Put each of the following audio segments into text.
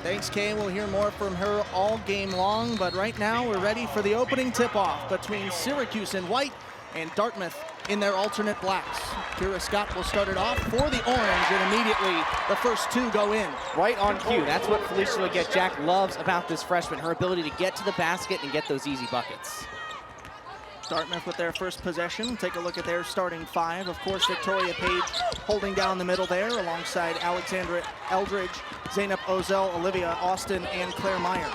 Thanks, Kay. We'll hear more from her all game long, but right now we're ready for the opening tip-off between Syracuse in white and Dartmouth in their alternate blacks. Keira Scott will start it off for the orange, and immediately the first two go in. Right on cue. That's what Felicia Legette-Jack loves about this freshman, her ability to get to the basket and get those easy buckets. Dartmouth with their first possession. Take a look at their starting five. Of course, Victoria Page holding down the middle there alongside Alexandra Eldridge, Zainab Ozel, Olivia Austin, and Claire Meyer.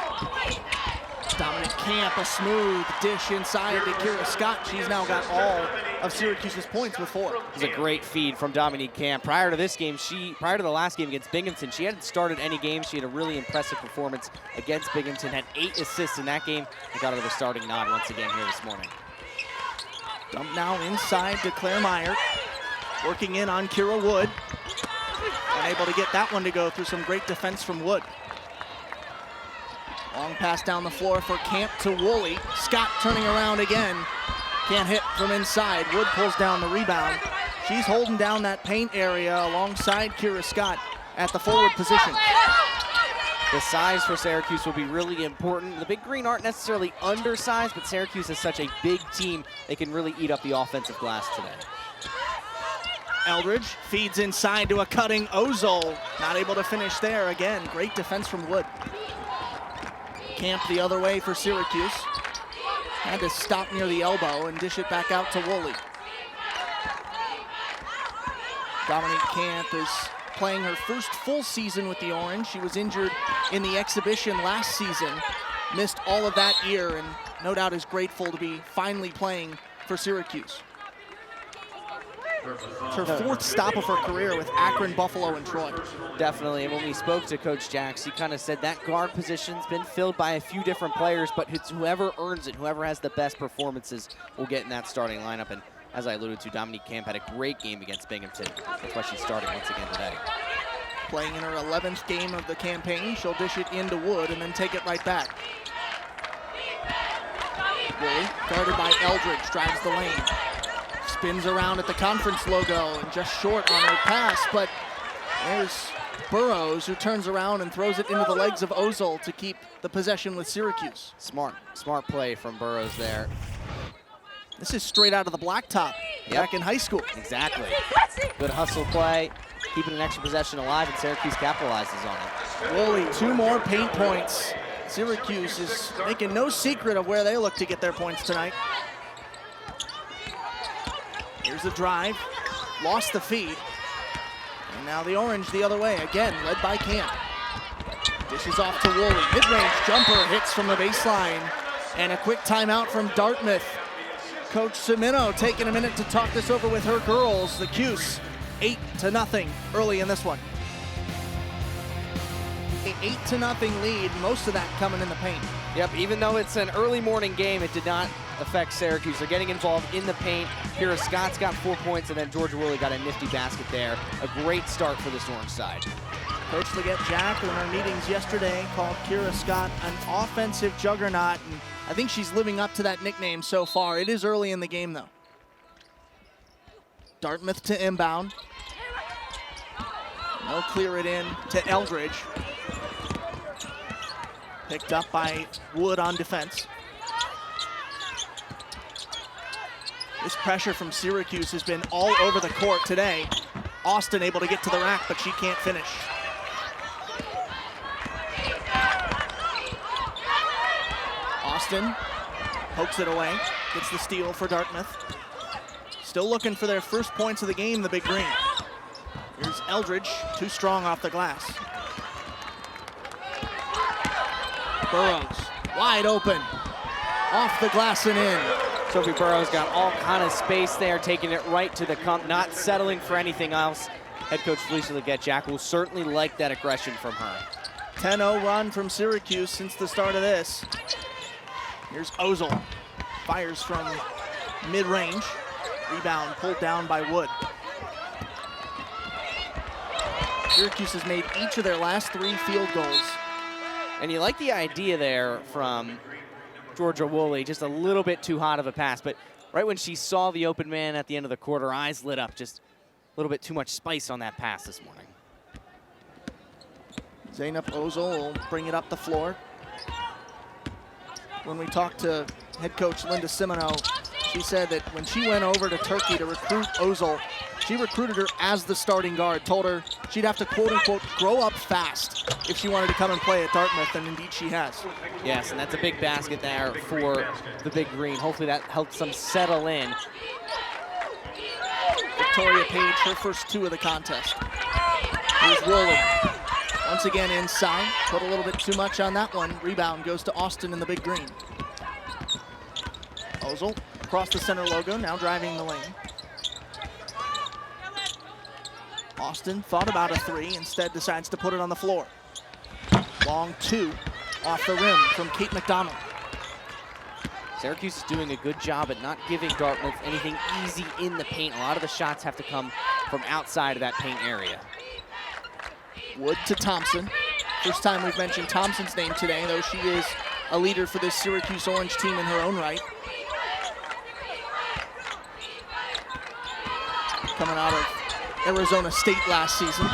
Dominic Camp, a smooth dish inside to Keira Scott. She's now got all of Syracuse's points with 4. It was a great feed from Dominique Camp. Prior to this game, prior to the last game against Binghamton, she hadn't started any games. She had a really impressive performance against Binghamton, had 8 assists in that game, and got her the starting nod once again here this morning. Dump now inside to Claire Meyer, working in on Kira Wood. Unable to get that one to go through some great defense from Wood. Long pass down the floor for Camp to Woolley. Scott turning around again. Can't hit from inside. Wood pulls down the rebound. She's holding down that paint area alongside Keira Scott at the forward position. The size for Syracuse will be really important. The Big Green aren't necessarily undersized, but Syracuse is such a big team, they can really eat up the offensive glass today. Eldridge feeds inside to a cutting Ozol. Not able to finish there. Again, great defense from Wood. Camp the other way for Syracuse. Had to stop near the elbow and dish it back out to Woolley. Dominique Camp is playing her first full season with the Orange. She was injured in the exhibition last season, missed all of that year, and no doubt is grateful to be finally playing for Syracuse. It's her 4th stop of her career with Akron, Buffalo, and Troy. Definitely, and when we spoke to Coach Jacks, he kind of said that guard position's been filled by a few different players, but it's whoever earns it, whoever has the best performances will get in that starting lineup. And as I alluded to, Dominique Camp had a great game against Binghamton. That's why she's starting once again today. Playing in her 11th game of the campaign, she'll dish it into Wood and then take it right back. Woolley, guarded by Eldridge, drives the lane. Spins around at the conference logo and just short on her pass, but there's Burrows who turns around and throws it into the legs of Ozol to keep the possession with Syracuse. Smart play from Burrows there. This is straight out of the blacktop back in high school. Exactly. Good hustle play, keeping an extra possession alive, and Syracuse capitalizes on it. Woolley, 2 more paint points. Syracuse is making no secret of where they look to get their points tonight. Here's the drive, lost the feed. And now the Orange the other way, again, led by Camp. Dishes off to Woolley, mid-range jumper hits from the baseline. And a quick timeout from Dartmouth. Coach Cimino taking a minute to talk this over with her girls. The Cuse, 8-0 early in this one. An 8-0 lead, most of that coming in the paint. Yep, even though it's an early morning game, it did not affect Syracuse. They're getting involved in the paint. Keira Scott's got 4 points, and then Georgia Woolley got a nifty basket there. A great start for this Orange side. Coach Legette-Jack in our meetings yesterday called Keira Scott an offensive juggernaut, and I think she's living up to that nickname so far. It is early in the game, though. Dartmouth to inbound. They'll clear it in to Eldridge. Picked up by Wood on defense. This pressure from Syracuse has been all over the court today. Austin able to get to the rack, but she can't finish. Austin pokes it away, gets the steal for Dartmouth. Still looking for their first points of the game, the Big Green. Here's Eldridge, too strong off the glass. Burrows, wide open, off the glass and in. Sophie Burrows got all kind of space there, taking it right to the cup, not settling for anything else. Head coach Felicia Legette-Jack will certainly like that aggression from her. 10-0 run from Syracuse since the start of this. Here's Ozol, fires from mid-range. Rebound pulled down by Wood. Syracuse has made each of their last 3 field goals. And you like the idea there from Georgia Woolley, just a little bit too hot of a pass, but right when she saw the open man at the end of the quarter, her eyes lit up, just a little bit too much spice on that pass this morning. Zeynep Ozil will bring it up the floor. When we talked to head coach Linda Simoneau, she said that when she went over to Turkey to recruit Ozil, she recruited her as the starting guard, told her she'd have to quote-unquote grow up fast if she wanted to come and play at Dartmouth, and indeed she has. Yes, and that's a big basket there for the Big Green. Hopefully that helps them settle in. Victoria Page, her first 2 of the contest. Here's Woolley. Once again inside, put a little bit too much on that one. Rebound goes to Austin in the Big Green. Ozil across the center logo, now driving the lane. Austin thought about a 3, instead decides to put it on the floor. Long 2 off the rim from Kate McDonald. Syracuse is doing a good job at not giving Dartmouth anything easy in the paint. A lot of the shots have to come from outside of that paint area. Wood to Thompson. First time we've mentioned Thompson's name today, though she is a leader for this Syracuse Orange team in her own right. Coming out of Arizona State last season.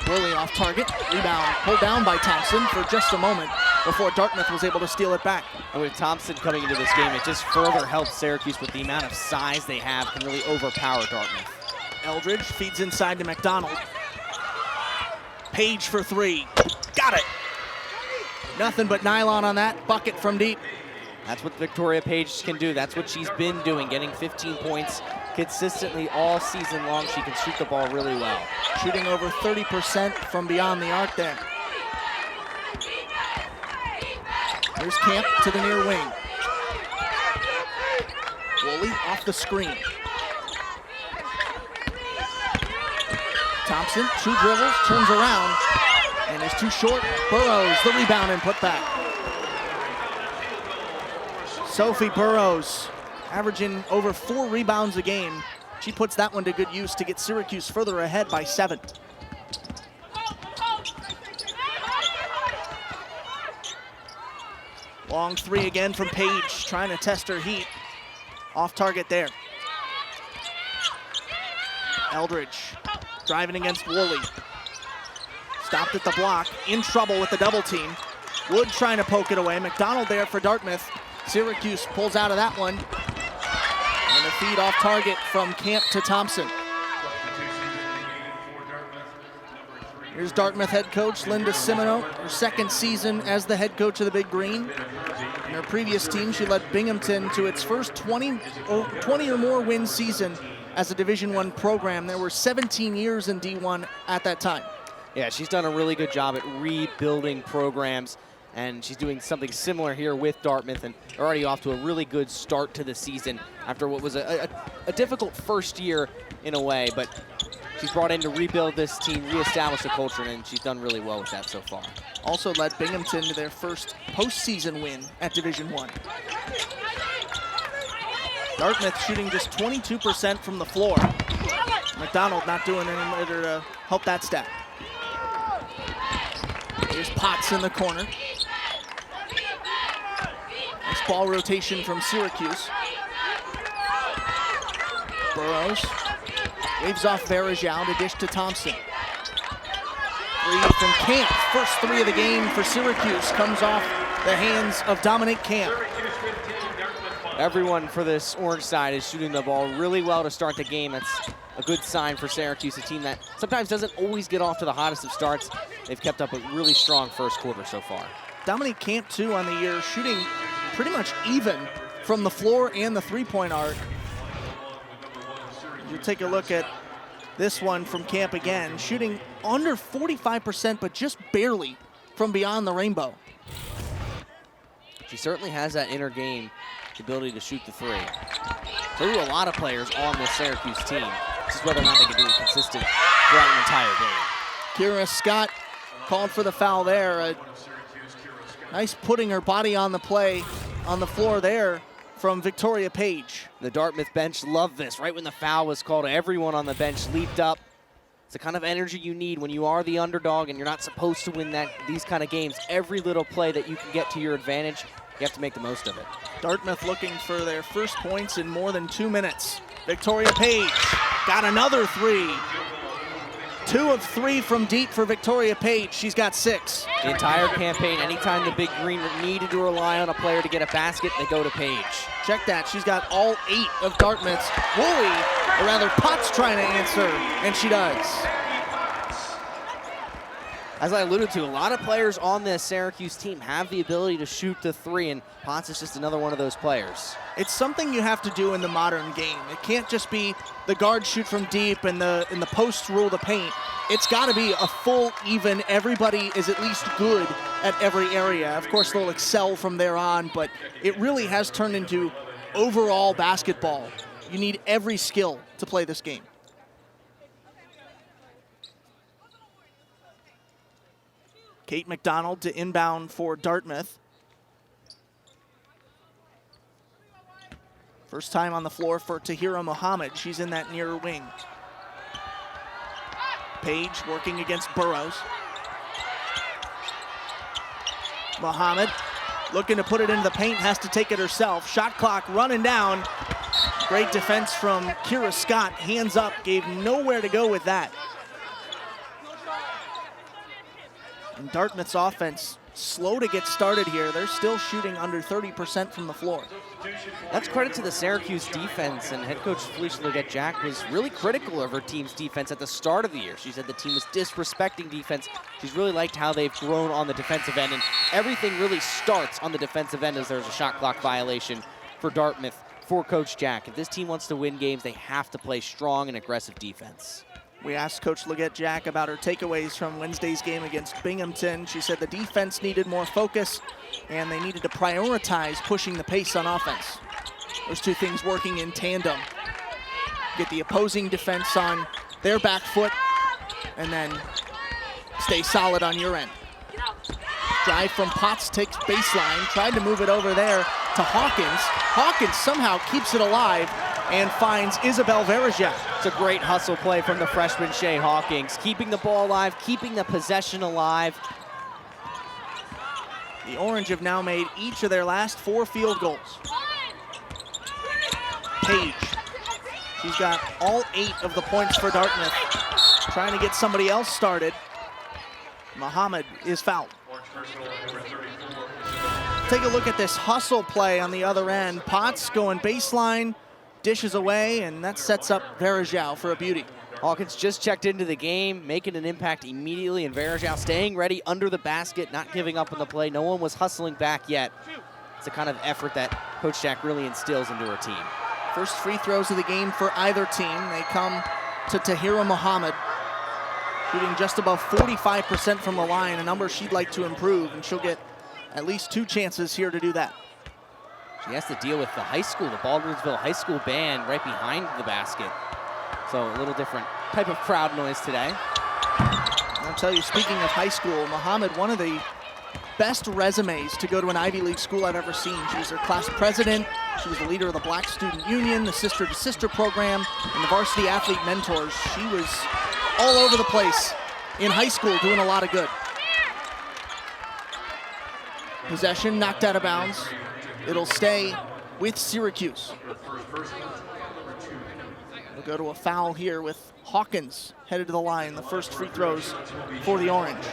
Woolley off target, rebound pulled down by Thompson for just a moment before Dartmouth was able to steal it back. And with Thompson coming into this game, it just further helps Syracuse with the amount of size they have, can really overpower Dartmouth. Eldridge feeds inside to McDonald. Page for 3, got it. Nothing but nylon on that, bucket from deep. That's what Victoria Page can do. That's what she's been doing, getting 15 points consistently all season long. She can shoot the ball really well. Shooting over 30% from beyond the arc there. Here's Camp to the near wing. Woolley off the screen. Thompson, 2 dribbles, turns around, and is too short. Burrows, the rebound and put back. Sophie Burrows, averaging over 4 rebounds a game. She puts that one to good use to get Syracuse further ahead by 7. Long 3 again from Page, trying to test her heat. Off target there. Eldridge driving against Woolley. Stopped at the block, in trouble with the double team. Wood trying to poke it away. McDonald there for Dartmouth. Syracuse pulls out of that one. And a feed off target from Camp to Thompson. Here's Dartmouth head coach Linda Simoneau, her 2nd season as the head coach of the Big Green. In her previous team, she led Binghamton to its first 20 or more win season as a Division I program. There were 17 years in D1 at that time. Yeah, she's done a really good job at rebuilding programs, and she's doing something similar here with Dartmouth, and already off to a really good start to the season after what was a difficult first year in a way, but she's brought in to rebuild this team, reestablish a culture, and she's done really well with that so far. Also led Binghamton to their first postseason win at Division I. Dartmouth shooting just 22% from the floor. McDonald not doing any later to help that stat. Here's Potts in the corner. Nice ball rotation from Syracuse. Burrows waves off Varejao to dish to Thompson. 3 from Camp. First 3 of the game for Syracuse comes off the hands of Dominic Camp. Everyone for this orange side is shooting the ball really well to start the game. That's a good sign for Syracuse, a team that sometimes doesn't always get off to the hottest of starts. They've kept up a really strong first quarter so far. Dominic Camp, too, on the year, shooting pretty much even from the floor and the three-point arc. We'll take a look at this one from Camp again, shooting under 45%, but just barely from beyond the rainbow. She certainly has that inner game, the ability to shoot the 3. So do a lot of players on this Syracuse team. Just whether or not they can do it consistent throughout an entire game. Keira Scott called for the foul there. Nice putting her body on the play on the floor there from Victoria Page. The Dartmouth bench loved this. Right when the foul was called, everyone on the bench leaped up. It's the kind of energy you need when you are the underdog and you're not supposed to win these kind of games. Every little play that you can get to your advantage, you have to make the most of it. Dartmouth looking for their first points in more than 2 minutes. Victoria Page got another 3. 2 of 3 from deep for Victoria Page. She's got 6. The entire campaign, anytime the Big Green needed to rely on a player to get a basket, they go to Page. Check that, she's got all 8 of Dartmouth's. Woolley, or rather Potts, trying to answer, and she does. As I alluded to, a lot of players on this Syracuse team have the ability to shoot the 3, and Potts is just another one of those players. It's something you have to do in the modern game. It can't just be the guard shoot from deep and the posts rule the paint. It's got to be a full, even, everybody is at least good at every area. Of course, they'll excel from there on, but it really has turned into overall basketball. You need every skill to play this game. Kate McDonald to inbound for Dartmouth. First time on the floor for Tahira Muhammad. She's in that near wing. Page working against Burrows. Muhammad looking to put it into the paint, has to take it herself. Shot clock running down. Great defense from Keira Scott. Hands up, gave nowhere to go with that. And Dartmouth's offense, slow to get started here. They're still shooting under 30% from the floor. That's credit to the Syracuse defense, and head coach Felicia Leggett-Jack was really critical of her team's defense at the start of the year. She said the team was disrespecting defense. She's really liked how they've grown on the defensive end, and everything really starts on the defensive end as there's a shot clock violation for Dartmouth for Coach Jack. If this team wants to win games, they have to play strong and aggressive defense. We asked Coach Leggett-Jack about her takeaways from Wednesday's game against Binghamton. She said the defense needed more focus and they needed to prioritize pushing the pace on offense. Those two things working in tandem. Get the opposing defense on their back foot and then stay solid on your end. Drive from Potts, takes baseline, tried to move it over there to Hawkins. Hawkins somehow keeps it alive and finds Isabel Verajak. It's a great hustle play from the freshman Shy Hawkins, keeping the ball alive, keeping the possession alive. The Orange have now made each of their last 4 field goals. Page, she's got all 8 of the points for Dartmouth. Trying to get somebody else started. Muhammad is fouled. Take a look at this hustle play on the other end. Potts going baseline, dishes away, and that sets up Verajao for a beauty. Hawkins just checked into the game, making an impact immediately, and Verajao staying ready under the basket, not giving up on the play. No one was hustling back yet. It's the kind of effort that Coach Jack really instills into her team. First free throws of the game for either team. They come to Tahira Muhammad, shooting just above 45% from the line, a number she'd like to improve, and she'll get at least 2 chances here to do that. She has to deal with the high school, the Baldwinsville High School band right behind the basket. So a little different type of crowd noise today. I'll tell you, speaking of high school, Muhammad, one of the best resumes to go to an Ivy League school I've ever seen. She was their class president. She was the leader of the Black Student Union, the Sister to Sister program, and the varsity athlete mentors. She was all over the place in high school doing a lot of good. Possession knocked out of bounds. It'll stay with Syracuse. We'll go to a foul here with Hawkins headed to the line. The first free throws for the Orange.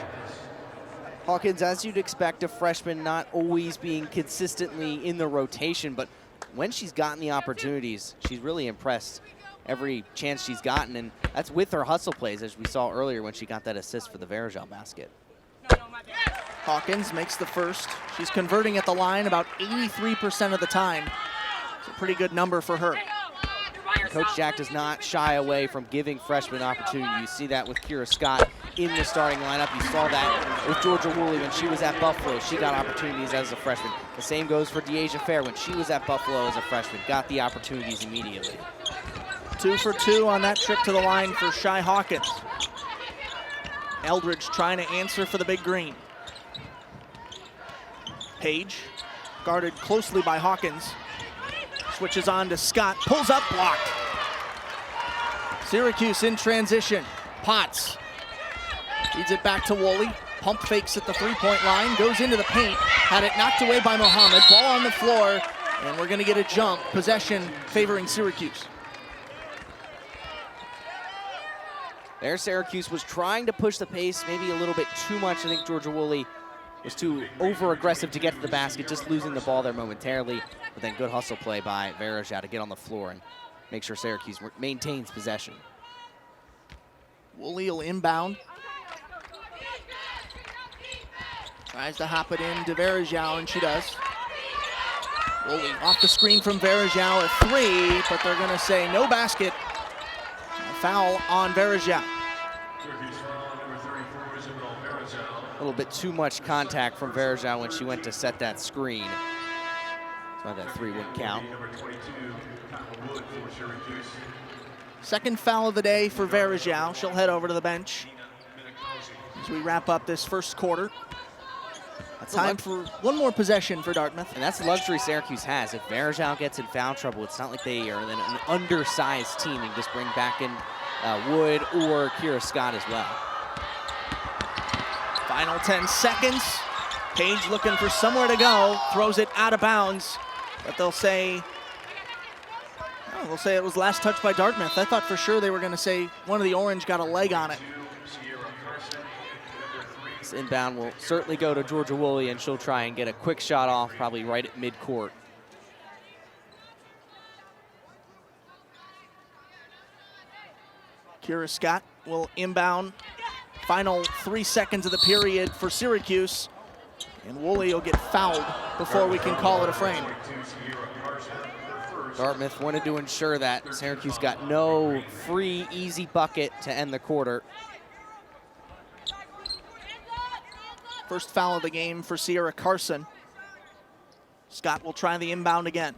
Hawkins, as you'd expect, a freshman not always being consistently in the rotation, but when she's gotten the opportunities, she's really impressed every chance she's gotten, and that's with her hustle plays, as we saw earlier when she got that assist for the Verajao basket. Hawkins makes the first. She's converting at the line about 83% of the time. It's a pretty good number for her. Coach Jack does not shy away from giving freshmen opportunity. You see that with Keira Scott in the starting lineup. You saw that with Georgia Woolley when she was at Buffalo. She got opportunities as a freshman. The same goes for Deasia Fair when she was at Buffalo as a freshman. Got the opportunities immediately. 2 for 2 on that trip to the line for Shy Hawkins. Eldridge trying to answer for the Big Green. Page, guarded closely by Hawkins. Switches on to Scott, pulls up, blocked. Syracuse in transition. Potts feeds it back to Woolley. Pump fakes at the 3-point line, goes into the paint. Had it knocked away by Muhammad. Ball on the floor, and we're gonna get a jump. Possession favoring Syracuse. There, Syracuse was trying to push the pace maybe a little bit too much. I think Georgia Woolley was too over-aggressive to get to the basket, just losing the ball there momentarily. But then good hustle play by Verajao to get on the floor and make sure Syracuse maintains possession. Woolley will inbound. Tries to hop it in to Verajao, and she does. Woolley off the screen from Verajao, a three, but they're going to say no basket. A foul on Verajao. A little bit too much contact from Verajao when she went to set that screen. That's why that three wouldn't count. Second foul of the day for Verajao. She'll head over to the bench as we wrap up this first quarter. Time for one more possession for Dartmouth. And that's the luxury Syracuse has. If Verajao gets in foul trouble, it's not like they are then an undersized team and just bring back in Wood or Keira Scott as well. Final 10 seconds. Page looking for somewhere to go. Throws it out of bounds. But they'll say it was last touched by Dartmouth. I thought for sure they were going to say one of the orange got a leg on it. This inbound will certainly go to Georgia Woolley, and she'll try and get a quick shot off, probably right at midcourt. Keira Scott will inbound. Final 3 seconds of the period for Syracuse. And Woolley will get fouled before we can call it a frame. Dartmouth wanted to ensure that Syracuse got no free, easy bucket to end the quarter. First foul of the game for Sierra Carson. Scott will try the inbound again.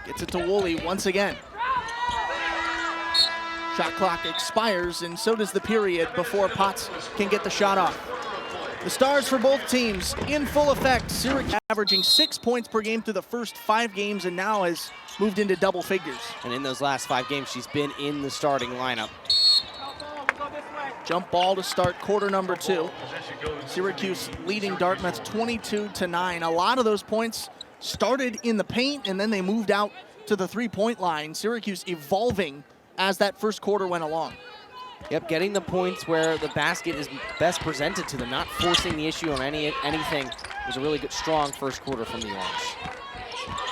Gets it to Woolley once again. Shot clock expires, and so does the period before Potts can get the shot off. The stars for both teams in full effect. Syracuse averaging 6 points per game through the first 5 games and now has moved into double figures. And in those last 5 games, she's been in the starting lineup. Jump ball to start quarter number 2. Syracuse leading Dartmouth 22-9. A lot of those points started in the paint and then they moved out to the 3-point line. Syracuse evolving as that first quarter went along. Yep, getting the points where the basket is best presented to them, not forcing the issue on anything. It was a really good, strong first quarter from the Orange.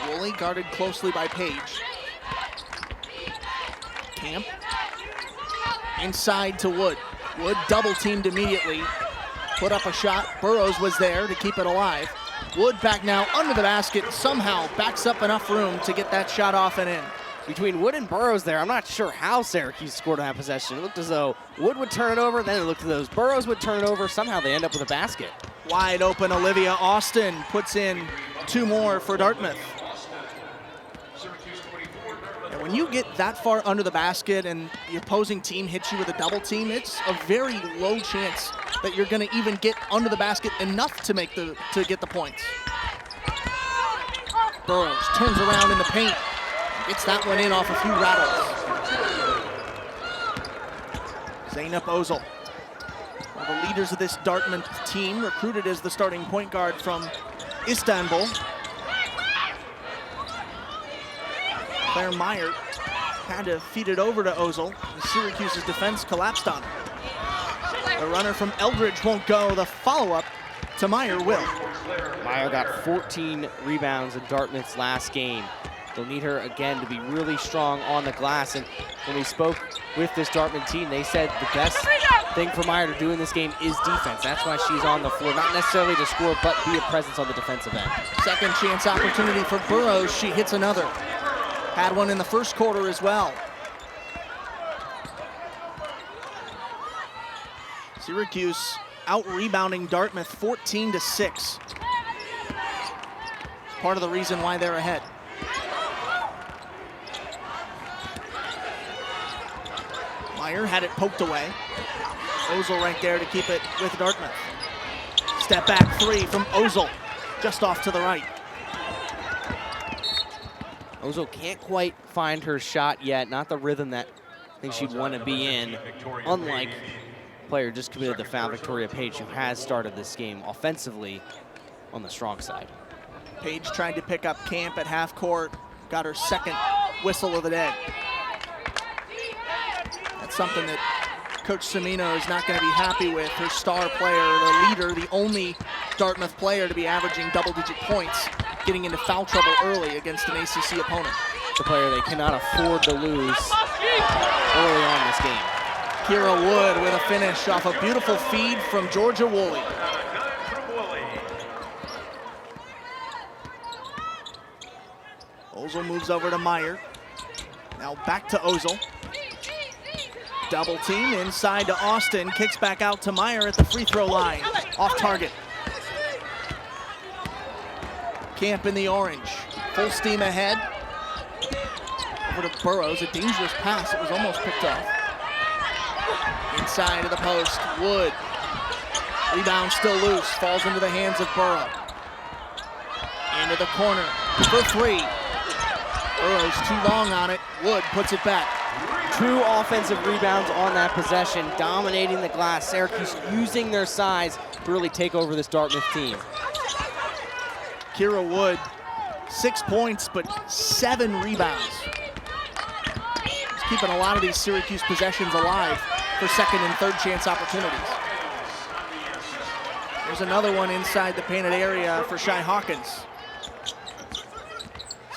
Woolley guarded closely by Page. Camp. Inside to Wood. Wood double teamed immediately. Put up a shot. Burrows was there to keep it alive. Wood back now under the basket. Somehow backs up enough room to get that shot off and in. Between Wood and Burrows there, I'm not sure how Syracuse scored on that possession. It looked as though Wood would turn it over, then it looked as though Burrows would turn it over. Somehow they end up with a basket. Wide open Olivia Austin puts in 2 more for Dartmouth. And when you get that far under the basket and the opposing team hits you with a double team, it's a very low chance that you're going to even get under the basket enough to get the points. Burrows turns around in the paint. Gets that one in off a few rattles. Zeynep Ozil, one of the leaders of this Dartmouth team, recruited as the starting point guard from Istanbul. Claire Meyer had to feed it over to Ozil. Syracuse's defense collapsed on him. The runner from Eldridge won't go. The follow-up to Meyer will. Meyer got 14 rebounds in Dartmouth's last game. They'll need her again to be really strong on the glass. And when we spoke with this Dartmouth team, they said the best thing for Meyer to do in this game is defense. That's why she's on the floor, not necessarily to score, but be a presence on the defensive end. Second chance opportunity for Burrows. She hits another. Had one in the first quarter as well. Syracuse out-rebounding Dartmouth 14-6. Part of the reason why they're ahead. Meyer had it poked away. Ozil right there to keep it with Dartmouth. Step back 3 from Ozil, just off to the right. Ozil can't quite find her shot yet, not the rhythm that I think she'd want to be in, unlike the player just committed the foul, Victoria Page, who has started this game offensively on the strong side. Page tried to pick up Camp at half court, got her second whistle of the day. That's something that Coach Semino is not going to be happy with. Her star player, the leader, the only Dartmouth player to be averaging double-digit points, getting into foul trouble early against an ACC opponent. The player they cannot afford to lose early on in this game. Keira Wood with a finish off a beautiful feed from Georgia Woolley. Ozel moves over to Meyer. Now back to Ozel. Double team inside to Austin. Kicks back out to Meyer at the free throw line. Off target. Camp in the orange. Full steam ahead. Over to Burrows. A dangerous pass. It was almost picked off. Inside of the post. Wood. Rebound still loose. Falls into the hands of Burrow. Into the corner for three. Burrow's too long on it. Wood puts it back. True offensive rebounds on that possession, dominating the glass. Syracuse using their size to really take over this Dartmouth team. Keira Wood, 6 points, but 7 rebounds. He's keeping a lot of these Syracuse possessions alive for second and third chance opportunities. There's another one inside the painted area for Shy Hawkins.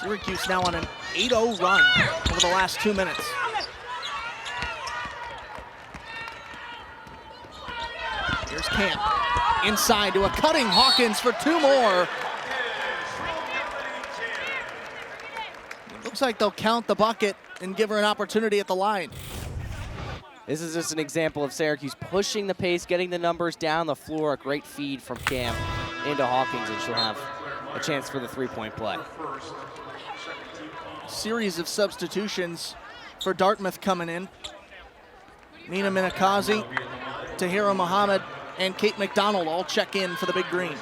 Syracuse now on an 8-0 run over the last 2 minutes. Here's Camp. Inside to a cutting Hawkins for 2 more. It looks like they'll count the bucket and give her an opportunity at the line. This is just an example of Syracuse pushing the pace, getting the numbers down the floor. A great feed from Camp into Hawkins, and she'll have a chance for the three-point play. Series of substitutions for Dartmouth coming in. Nina Minakazi, Tahira Muhammad, and Kate McDonald all check in for the Big Green.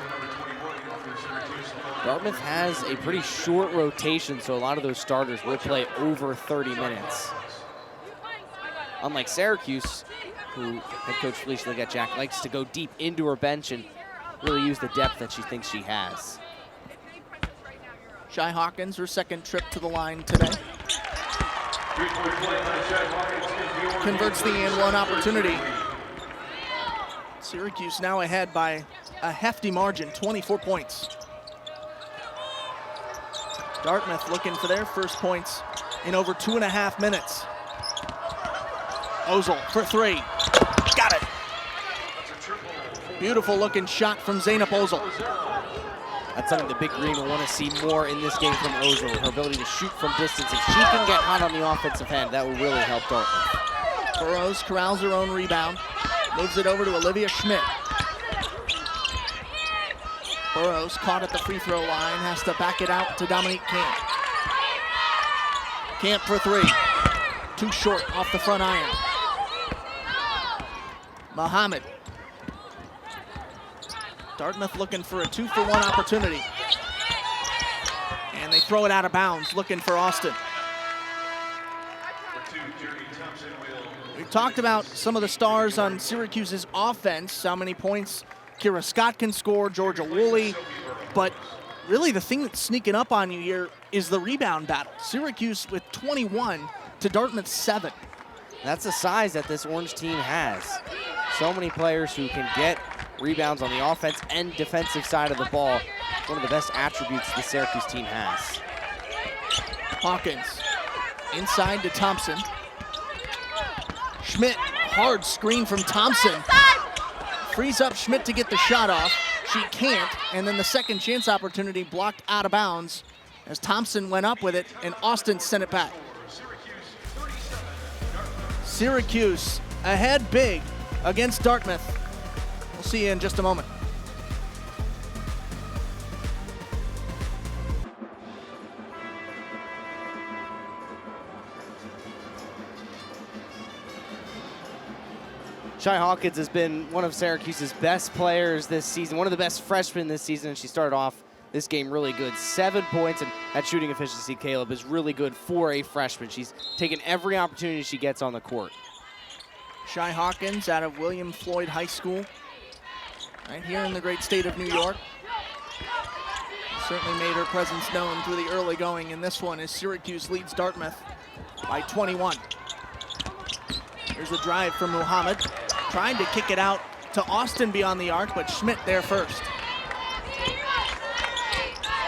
Dartmouth has a pretty short rotation, so a lot of those starters will play over 30 minutes. Unlike Syracuse, who head coach Felicia Leggett-Jack likes to go deep into her bench and really use the depth that she thinks she has. Shy Hawkins, her second trip to the line today. Converts the and one opportunity. Syracuse now ahead by a hefty margin, 24 points. Dartmouth looking for their first points in over 2.5 minutes. Ozel for 3. Got it. Beautiful looking shot from Zeynep Ozel. That's something the Big Green will want to see more in this game from Ozel. Her ability to shoot from distance. If she can get hot on the offensive end, that will really help Dartmouth. Burrows corrals her own rebound. Moves it over to Olivia Schmidt. Burrows caught at the free throw line. Has to back it out to Dominique Camp. Camp for 3. Too short off the front iron. Muhammad. Dartmouth looking for a 2-for-1 opportunity. And they throw it out of bounds, looking for Austin. We've talked about some of the stars on Syracuse's offense, how many points Keira Scott can score, Georgia Woolley, but really the thing that's sneaking up on you here is the rebound battle. Syracuse with 21 to Dartmouth 7. That's the size that this Orange team has. So many players who can get rebounds on the offense and defensive side of the ball. One of the best attributes the Syracuse team has. Hawkins inside to Thompson. Schmidt, hard screen from Thompson. Frees up Schmidt to get the shot off. She can't, and then the second chance opportunity blocked out of bounds as Thompson went up with it and Austin sent it back. Syracuse ahead big against Dartmouth. We'll see you in just a moment. Shy Hawkins has been one of Syracuse's best players this season, one of the best freshmen this season, and she started off this game really good. 7 points, and that shooting efficiency, Caleb, is really good for a freshman. She's taken every opportunity she gets on the court. Shy Hawkins out of William Floyd High School, right here in the great state of New York. Certainly made her presence known through the early going in this one as Syracuse leads Dartmouth by 21. Here's the drive from Muhammad. Trying to kick it out to Austin beyond the arc, but Schmidt there first.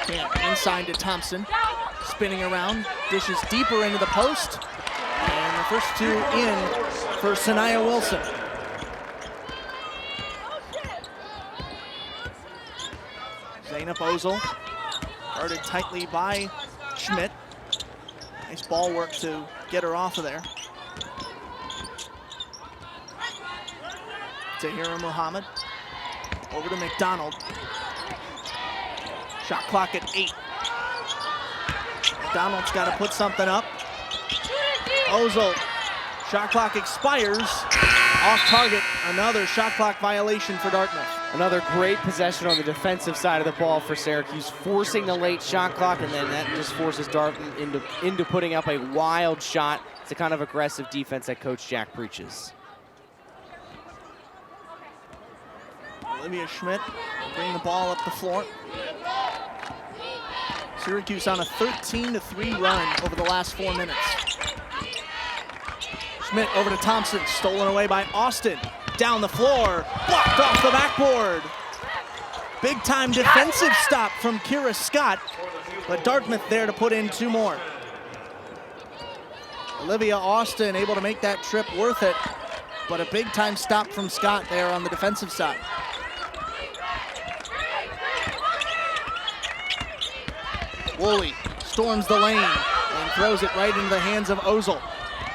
Camp inside to Thompson. Spinning around, dishes deeper into the post. And the first two in for Saniaa Wilson. Zeynep Ozil, guarded tightly by Schmidt. Nice ball work to get her off of there. Tahira Muhammad, over to McDonald. Shot clock at 8. McDonald's got to put something up. Ozil, shot clock expires. Off target, another shot clock violation for Dartmouth. Another great possession on the defensive side of the ball for Syracuse, forcing the late shot clock, and then that just forces Dartmouth into putting up a wild shot. It's the kind of aggressive defense that Coach Jack preaches. Olivia Schmidt bringing the ball up the floor. Syracuse on a 13-3 run over the last 4 minutes. Schmidt over to Thompson, stolen away by Austin. Down the floor, blocked off the backboard. Big time defensive stop from Keira Scott, but Dartmouth there to put in 2 more. Olivia Austin able to make that trip worth it, but a big time stop from Scott there on the defensive side. Woolley storms the lane and throws it right into the hands of Ozil.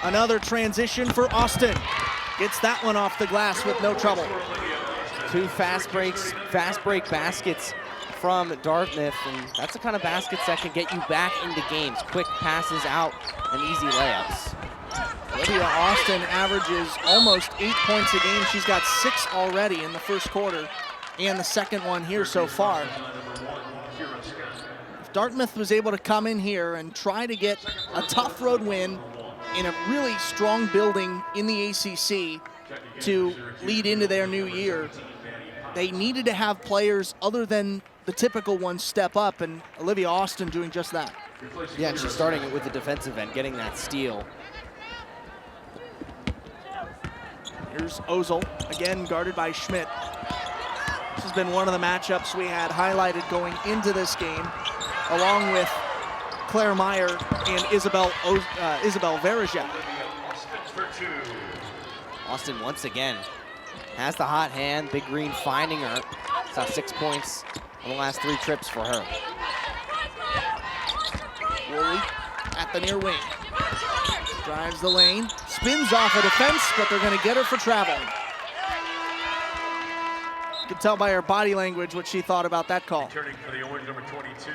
Another transition for Austin. Gets that one off the glass with no trouble. 2 fast break baskets from Dartmouth, and that's the kind of baskets that can get you back into games. Quick passes out and easy layups. Olivia Austin averages almost 8 points a game. She's got 6 already in the first quarter and the second one here so far. If Dartmouth was able to come in here and try to get a tough road win in a really strong building in the ACC to lead into their new year, they needed to have players other than the typical ones step up, and Olivia Austin doing just that. Yeah, and she's starting it with the defensive end, getting that steal. Here's Ozil, again guarded by Schmidt. This has been one of the matchups we had highlighted going into this game, along with Claire Meyer and Isabel Verajak. Austin once again has the hot hand. Big Green finding her. Saw 6 points on the last 3 trips for her. Woolley at the near wing. Drives the lane, spins off a defense, but they're going to get her for traveling. You can tell by her body language what she thought about that call. Returning for the Orange, number 22,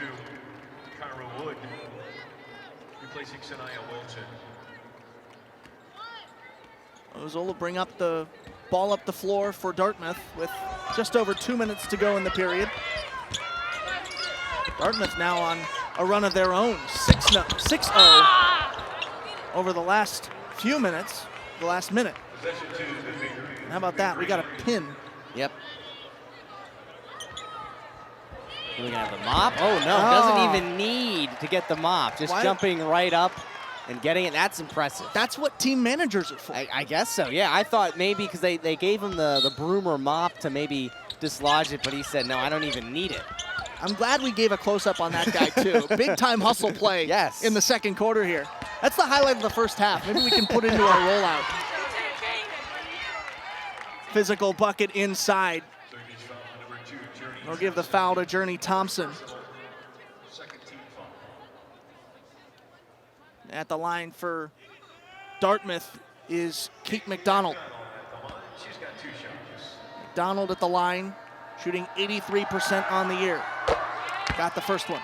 Keira Wood, replacing Saniaa Wilson. Ozil will bring up the ball up the floor for Dartmouth with just over 2 minutes to go in the period. Dartmouth now on a run of their own, 6-0 over the last few minutes, the last minute. How about that? We got a pin. Yep. We're gonna have the mop. Oh no, doesn't even need to get the mop. Just jumping right up and getting it. That's impressive. That's what team managers are for. I guess so, yeah. I thought maybe because they gave him the broom or mop to maybe dislodge it, but he said, no, I don't even need it. I'm glad we gave a close-up on that guy, too. Big-time hustle play in the second quarter here. That's the highlight of the first half. Maybe we can put it into our rollout. Physical bucket inside. We'll give the foul to Journey Thompson. At the line for Dartmouth is Kate McDonald. McDonald at the line, shooting 83% on the year. Got the first one.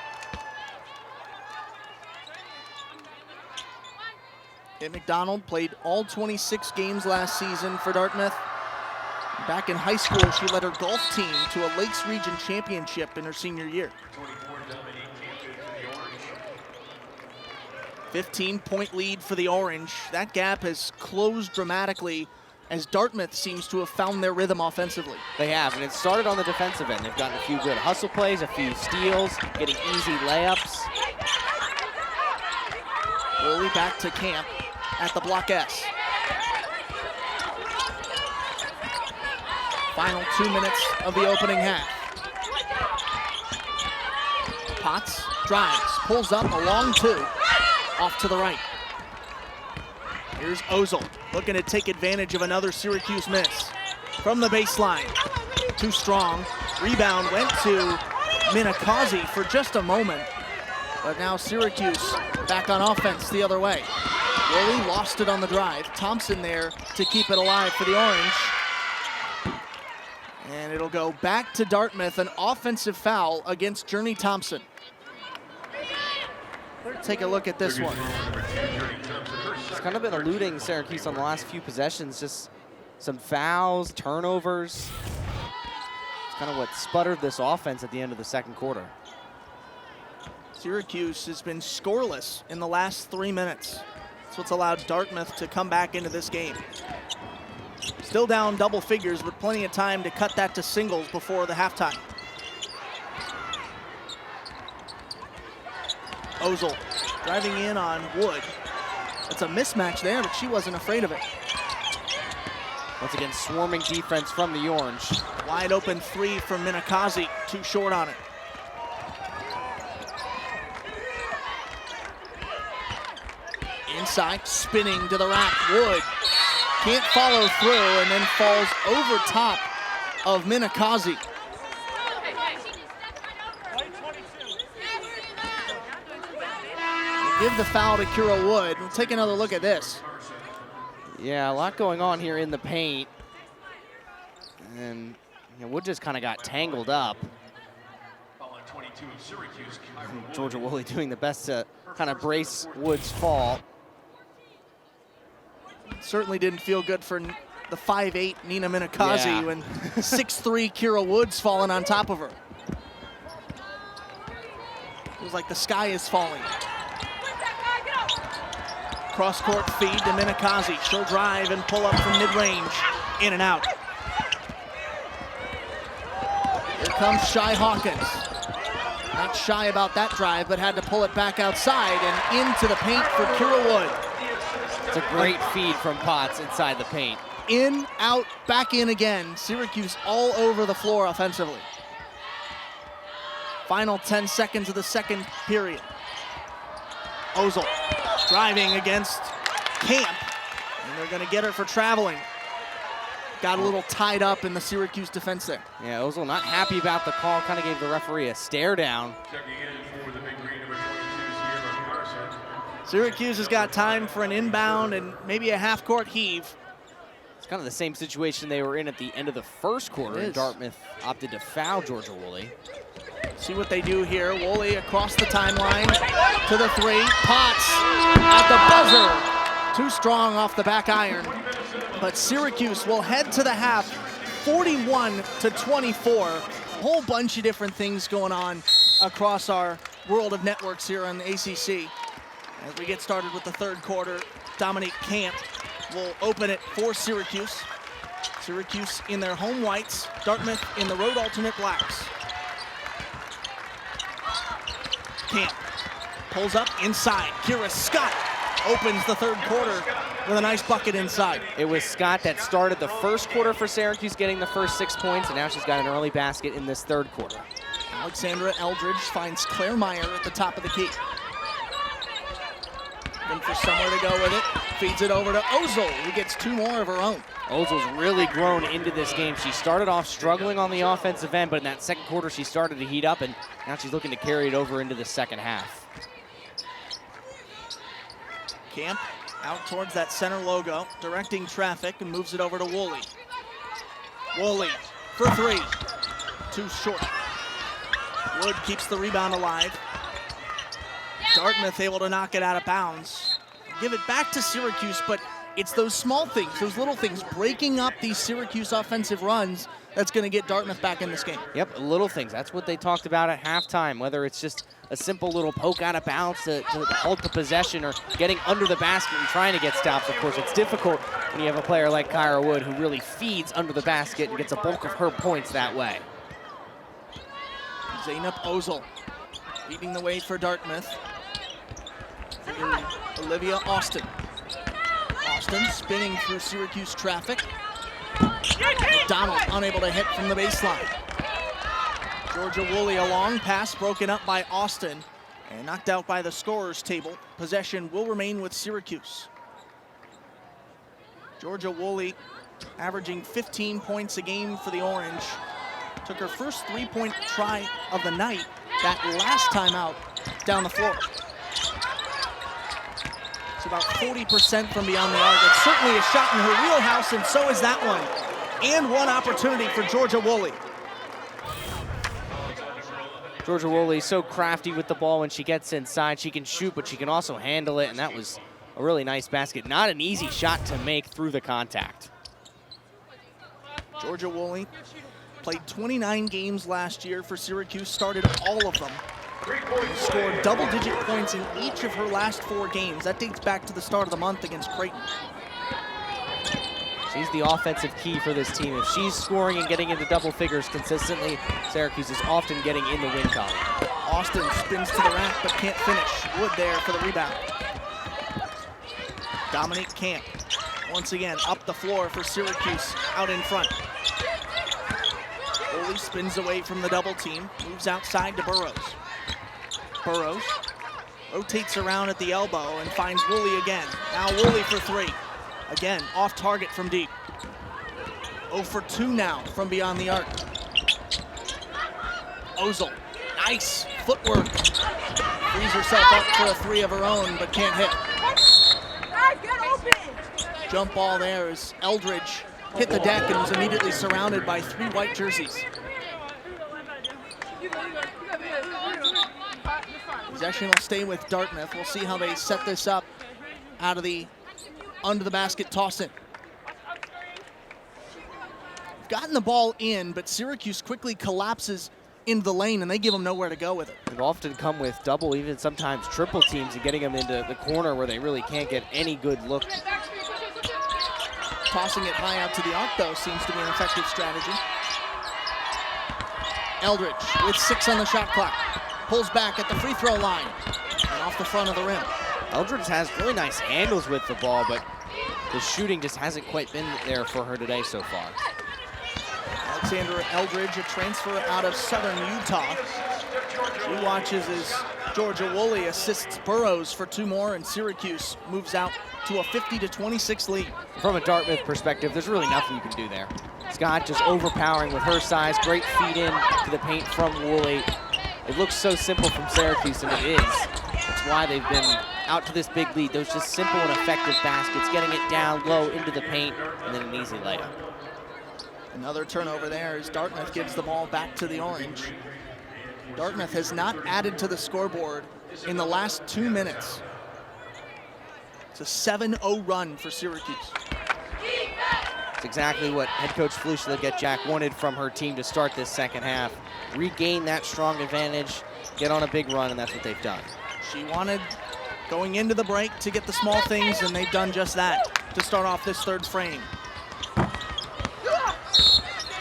Kate McDonald played all 26 games last season for Dartmouth. Back in high school, she led her golf team to a Lakes Region championship in her senior year. 15-point lead for the Orange. That gap has closed dramatically as Dartmouth seems to have found their rhythm offensively. They have, and it started on the defensive end. They've gotten a few good hustle plays, a few steals, getting easy layups. Woolley back to Camp at the block S. Final 2 minutes of the opening half. Potts drives, pulls up a long two, off to the right. Here's Ozil, looking to take advantage of another Syracuse miss. From the baseline, too strong. Rebound went to Minakazi for just a moment, but now Syracuse back on offense the other way. Woolley lost it on the drive. Thompson there to keep it alive for the Orange. And it'll go back to Dartmouth, an offensive foul against Journey Thompson. Let's take a look at this one. It's kind of been eluding Syracuse on the last few possessions, just some fouls, turnovers. It's kind of what sputtered this offense at the end of the second quarter. Syracuse has been scoreless in the last 3 minutes. That's what's allowed Dartmouth to come back into this game. Still down double figures, but plenty of time to cut that to singles before the halftime. Ozil driving in on Wood. It's a mismatch there, but she wasn't afraid of it. Once again, swarming defense from the Orange. Wide open three from Minakazi, too short on it. Inside, spinning to the rack, Wood can't follow through and then falls over top of Minakazi. Give the foul to Keira Wood. We'll take another look at this. Yeah, a lot going on here in the paint. And Wood just kind of got tangled up. Georgia Woolley doing the best to kind of brace Wood's fall. Certainly didn't feel good for the 5'8" Nina Minakazi Yeah. when 6'3" Keira Wood's falling on top of her. It was like the sky is falling. Cross-court feed to Minakazi. She'll drive and pull up from mid-range. In and out. Here comes Shy Hawkins. Not shy about that drive, but had to pull it back outside and into the paint for Keira Wood. It's a great feed from Potts inside the paint. In, out, back in again. Syracuse all over the floor offensively. Final 10 seconds of the second period. Ozil driving against Camp, and they're going to get her for traveling. Got a little tied up in the Syracuse defense there. Yeah, Ozil not happy about the call, kind of gave the referee a stare down. Syracuse has got time for an inbound and maybe a half-court heave. It's kind of the same situation they were in at the end of the first quarter, and Dartmouth opted to foul Georgia Woolley. See what they do here. Woolley across the timeline to the three. Potts at the buzzer. Too strong off the back iron. But Syracuse will head to the half 41-24. A whole bunch of different things going on across our world of networks here on the ACC. As we get started with the third quarter, Dominique Camp will open it for Syracuse. Syracuse in their home whites, Dartmouth in the road alternate blacks. Camp pulls up inside. Keira Scott opens the third quarter with a nice bucket inside. It was Scott that started the first quarter for Syracuse, getting the first 6 points, and now she's got an early basket in this third quarter. Alexandra Eldridge finds Claire Meyer at the top of the key. Looking for somewhere to go with it. Feeds it over to Ozil, who gets two more of her own. Ozil's really grown into this game. She started off struggling on the offensive end, but in that second quarter she started to heat up, and now she's looking to carry it over into the second half. Camp out towards that center logo, directing traffic, and moves it over to Woolley. Woolley for three. Too short. Wood keeps the rebound alive. Dartmouth able to knock it out of bounds. Give it back to Syracuse, but it's those small things, those little things, breaking up these Syracuse offensive runs that's going to get Dartmouth back in this game. Yep, little things. That's what they talked about at halftime, whether it's just a simple little poke out of bounds to halt the possession or getting under the basket and trying to get stops. Of course, it's difficult when you have a player like Keira Wood who really feeds under the basket and gets a bulk of her points that way. Zainab Ozil leading the way for Dartmouth. Olivia Austin. Austin spinning through Syracuse traffic. McDonald unable to hit from the baseline. Georgia Woolley, a long pass broken up by Austin and knocked out by the scorer's table. Possession will remain with Syracuse. Georgia Woolley averaging 15 points a game for the Orange. Took her first three-point try of the night that last time out down the floor. It's about 40% from beyond the arc. It's certainly a shot in her wheelhouse, and so is that one. And one opportunity for Georgia Woolley. Georgia Woolley so crafty with the ball when she gets inside. She can shoot, but she can also handle it, and that was a really nice basket. Not an easy shot to make through the contact. Georgia Woolley played 29 games last year for Syracuse, started all of them. Scored double-digit points in each of her last 4 games. That dates back to the start of the month against Creighton. She's the offensive key for this team. If she's scoring and getting into double figures consistently, Syracuse is often getting in the win column. Austin spins to the rack but can't finish. Wood there for the rebound. Dominique Camp, once again, up the floor for Syracuse, out in front. Woolley spins away from the double team, moves outside to Burrows. Burrows rotates around at the elbow and finds Woolley again. Now Woolley for 3. Again, off target from deep. 0 for 2 now from beyond the arc. Ozil, nice footwork. Frees herself up for a 3 of her own, but can't hit. Jump ball there as Eldridge hit the deck and was immediately surrounded by 3 white jerseys. Possession will stay with Dartmouth. We'll see how they set this up out of the under the basket toss-in. Gotten the ball in, but Syracuse quickly collapses into the lane and they give them nowhere to go with it. They've often come with double, even sometimes triple teams, and getting them into the corner where they really can't get any good look. Tossing it high out to the arc, though, seems to be an effective strategy. Eldridge with 6 on the shot clock. Pulls back at the free throw line and off the front of the rim. Eldridge has really nice handles with the ball, but the shooting just hasn't quite been there for her today so far. Alexandra Eldridge, a transfer out of Southern Utah. She watches as Georgia Woolley assists Burrows for 2 more, and Syracuse moves out to a 50-26 lead. From a Dartmouth perspective, there's really nothing you can do there. Scott just overpowering with her size, great feed in to the paint from Woolley. It looks so simple from Syracuse, and it is. That's why they've been out to this big lead. Those just simple and effective baskets, getting it down low into the paint, and then an easy layup. Another turnover there as Dartmouth gives the ball back to the Orange. Dartmouth has not added to the scoreboard in the last 2 minutes. It's a 7-0 run for Syracuse. It's exactly what head coach Felicia Legette-Jack wanted from her team to start this second half. Regain that strong advantage, get on a big run, and that's what they've done. She wanted, going into the break, to get the small things, and they've done just that to start off this third frame.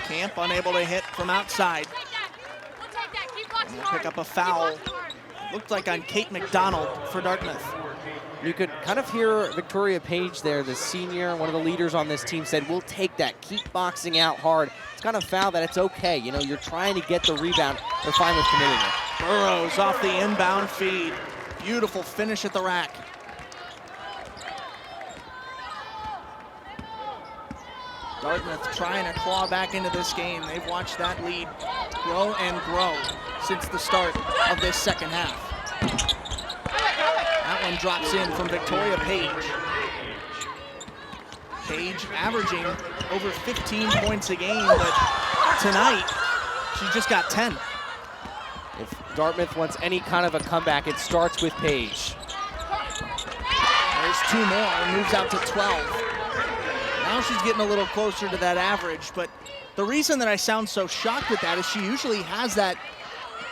Camp unable to hit from outside. And we'll pick up a foul. Looked like on Kate McDonald for Dartmouth. You could kind of hear Victoria Page there, the senior, one of the leaders on this team, said, we'll take that, keep boxing out hard. It's kind of foul that it's okay. You know, you're trying to get the rebound. They're fine with committing it. Burrows off the inbound feed. Beautiful finish at the rack. Dartmouth trying to claw back into this game. They've watched that lead grow and grow since the start of this second half. That one drops in from Victoria Page. Page averaging over 15 points a game, but tonight she just got 10. If Dartmouth wants any kind of a comeback, it starts with Page. There's 2 more, moves out to 12. Now she's getting a little closer to that average, but the reason that I sound so shocked with that is she usually has that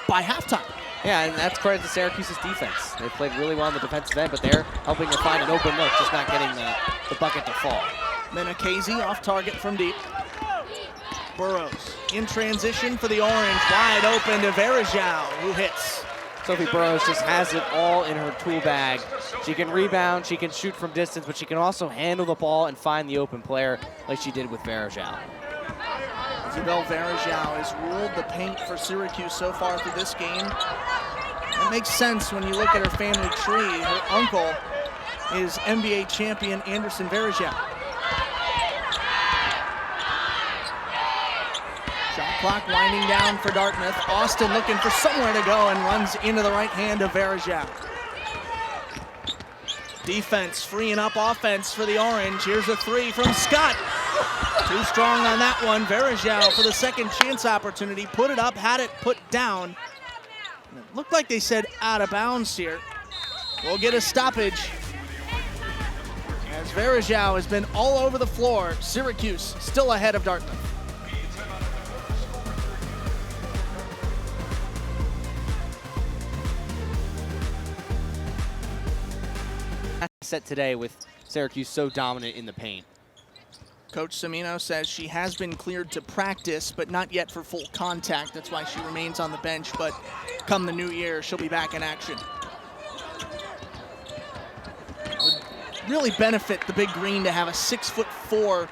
by halftime. Yeah, and that's credit to Syracuse's defense. They played really well on the defensive end, but they're helping her find an open look, just not getting the bucket to fall. Menakazi off target from deep. Burrows in transition for the Orange, wide open to Verajao, who hits. Sophie Burrows just has it all in her tool bag. She can rebound, she can shoot from distance, but she can also handle the ball and find the open player like she did with Verajao. Isabel Varejao has ruled the paint for Syracuse so far through this game. That makes sense when you look at her family tree. Her uncle is NBA champion Anderson Varejao. Shot clock winding down for Dartmouth. Austin looking for somewhere to go and runs into the right hand of Varejao. Defense freeing up offense for the Orange. Here's a three from Scott. Too strong on that one. Varejao for the second chance opportunity. Put it up, had it put down. And it looked like they said out of bounds here. We'll get a stoppage. As Varejao has been all over the floor, Syracuse still ahead of Dartmouth. Set today with Syracuse so dominant in the paint. Coach Semino says she has been cleared to practice, but not yet for full contact. That's why she remains on the bench, but come the new year, she'll be back in action. Would really benefit the Big Green to have a 6'4"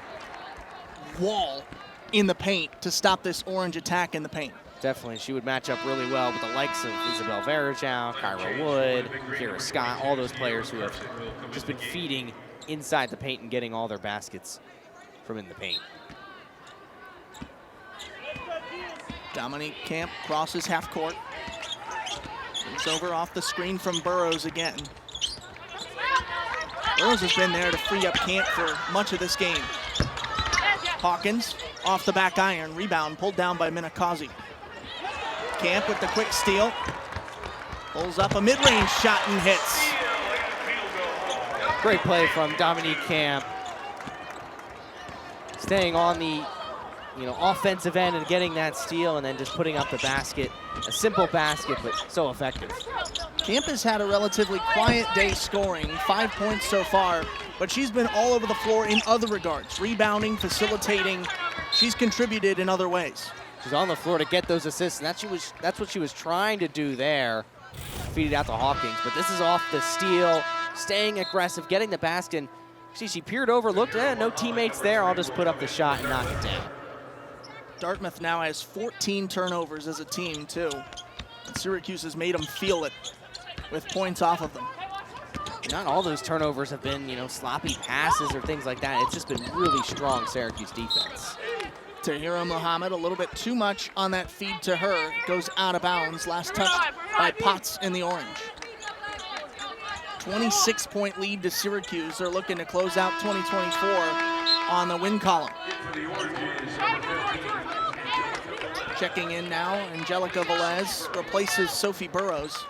wall in the paint to stop this Orange attack in the paint. Definitely, she would match up really well with the likes of Isabel Varejao, Keira Wood, Keira Scott, all those players who have just been feeding inside the paint and getting all their baskets from in the paint. Dominique Camp crosses half court. Moves over off the screen from Burrows again. Burrows has been there to free up Camp for much of this game. Hawkins off the back iron, rebound pulled down by Minakazi. Camp with the quick steal. Pulls up a mid-range shot and hits. Great play from Dominique Camp. Staying on the offensive end and getting that steal and then just putting up the basket. A simple basket, but so effective. Camp has had a relatively quiet day scoring, 5 points so far, but she's been all over the floor in other regards. Rebounding, facilitating. She's contributed in other ways. She's on the floor to get those assists, and that's what she was trying to do there. Feed it out to Hawkins, but this is off the steal, staying aggressive, getting the basket. And see, she peered over, looked, no teammates there. I'll just put up the shot and knock it down. Dartmouth now has 14 turnovers as a team, too. And Syracuse has made them feel it with points off of them. Not all those turnovers have been, sloppy passes or things like that. It's just been really strong Syracuse defense. Tahira Muhammad, a little bit too much on that feed to her. Goes out of bounds. Last touch by Potts in the Orange. 26-point lead to Syracuse. They're looking to close out 2024 on the win column. Checking in now, Angelica Velez replaces Sophie Burrows.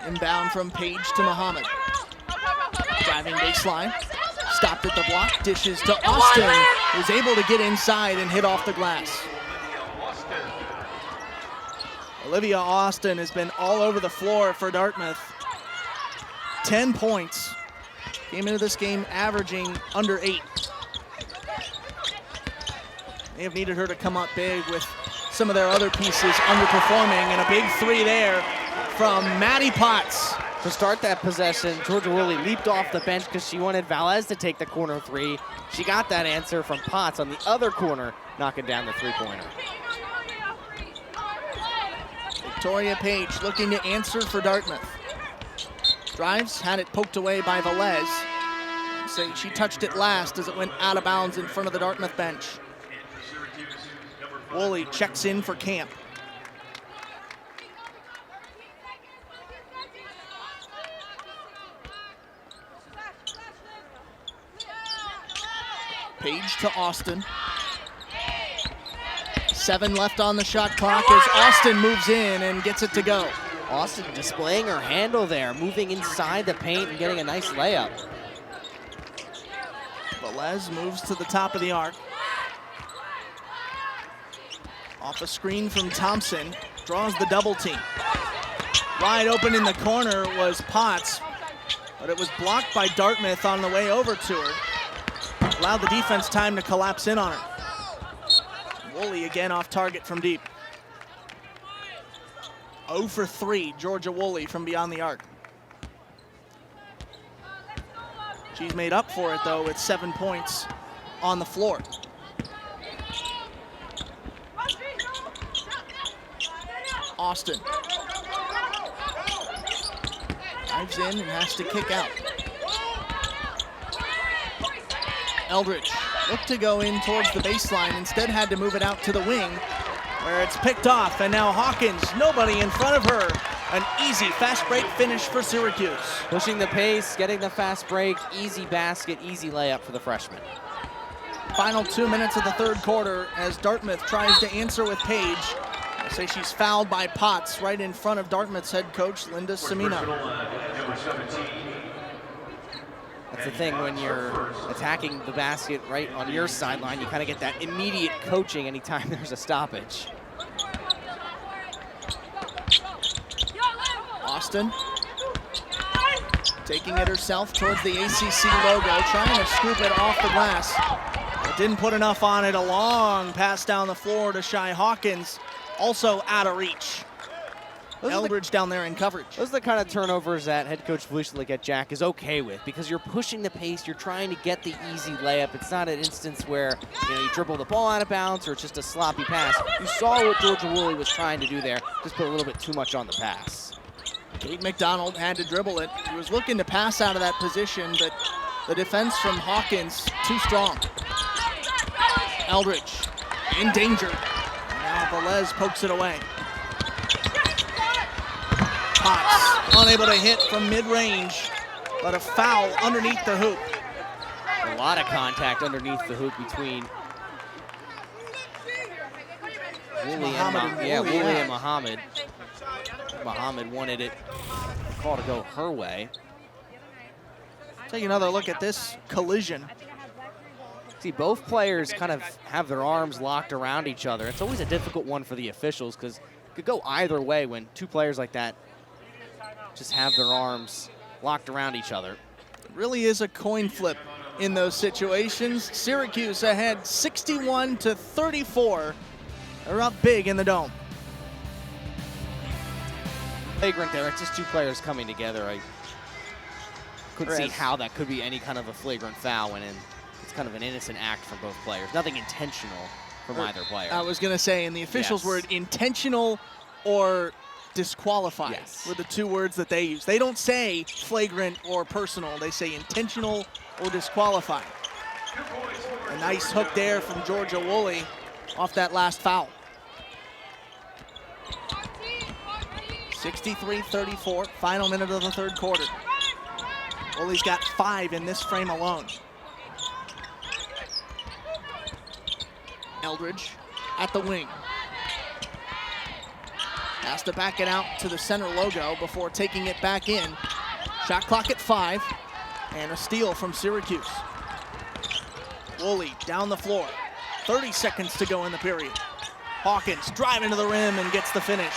Inbound from Page to Muhammad. Driving baseline, stopped at the block, dishes to Austin, who's able to get inside and hit off the glass. Olivia Austin has been all over the floor for Dartmouth. 10 points. Came into this game averaging under 8. They have needed her to come up big with some of their other pieces underperforming, and a big three there from Maddie Potts. To start that possession, Georgia Woolley leaped off the bench because she wanted Velez to take the corner three. She got that answer from Potts on the other corner, knocking down the three-pointer. Victoria Page looking to answer for Dartmouth. Drives, had it poked away by Velez. So she touched it last as it went out of bounds in front of the Dartmouth bench. Woolley checks in for Camp. Page to Austin. 7 left on the shot clock as Austin moves in and gets it to go. Austin displaying her handle there, moving inside the paint and getting a nice layup. Velez moves to the top of the arc. Off a screen from Thompson, draws the double team. Wide open in the corner was Potts, but it was blocked by Dartmouth on the way over to her. Allowed the defense time to collapse in on her. Woolley again off target from deep. 0 for 3, Georgia Woolley from beyond the arc. She's made up for it, though, with 7 points on the floor. Austin dives in and has to kick out. Eldridge looked to go in towards the baseline, instead had to move it out to the wing, where it's picked off, and now Hawkins, nobody in front of her. An easy fast break finish for Syracuse. Pushing the pace, getting the fast break, easy basket, easy layup for the freshman. Final 2 minutes of the third quarter as Dartmouth tries to answer with Page. I say she's fouled by Potts right in front of Dartmouth's head coach, Linda Semino. That's the thing, when you're attacking the basket right on your sideline, you kind of get that immediate coaching anytime there's a stoppage. Austin taking it herself towards the ACC logo, trying to scoop it off the glass. But didn't put enough on it. A long pass down the floor to Shy Hawkins, also out of reach. Eldridge down there in coverage. Those are the kind of turnovers that head coach Felicia Leggett-Jack is okay with, because you're pushing the pace, you're trying to get the easy layup. It's not an instance where you dribble the ball out of bounds or it's just a sloppy pass. You saw what Georgia Woolley was trying to do there, just put a little bit too much on the pass. Kate McDonald had to dribble it. He was looking to pass out of that position, but the defense from Hawkins too strong. Eldridge in danger. Now Velez pokes it away. Potts unable to hit from mid-range, but a foul underneath the hoop. A lot of contact underneath the hoop between Woolley and Muhammad. Muhammad wanted it, call to go her way. Take another look at this collision. See, both players kind of have their arms locked around each other. It's always a difficult one for the officials because it could go either way when two players like that just have their arms locked around each other. It really is a coin flip in those situations. Syracuse ahead 61-34. They're up big in the Dome. Flagrant there. It's just two players coming together. I couldn't see how that could be any kind of a flagrant foul when it's kind of an innocent act from both players. Nothing intentional from either player. I was going to say, and the officials were intentional or disqualified were the two words that they use. They don't say flagrant or personal. They say intentional or disqualified. A nice hook there from Georgia Woolley off that last foul. 63-34, final minute of the third quarter. Woolley's got 5 in this frame alone. Eldridge at the wing. Has to back it out to the center logo before taking it back in. Shot clock at 5, and a steal from Syracuse. Woolley down the floor. 30 seconds to go in the period. Hawkins driving to the rim and gets the finish.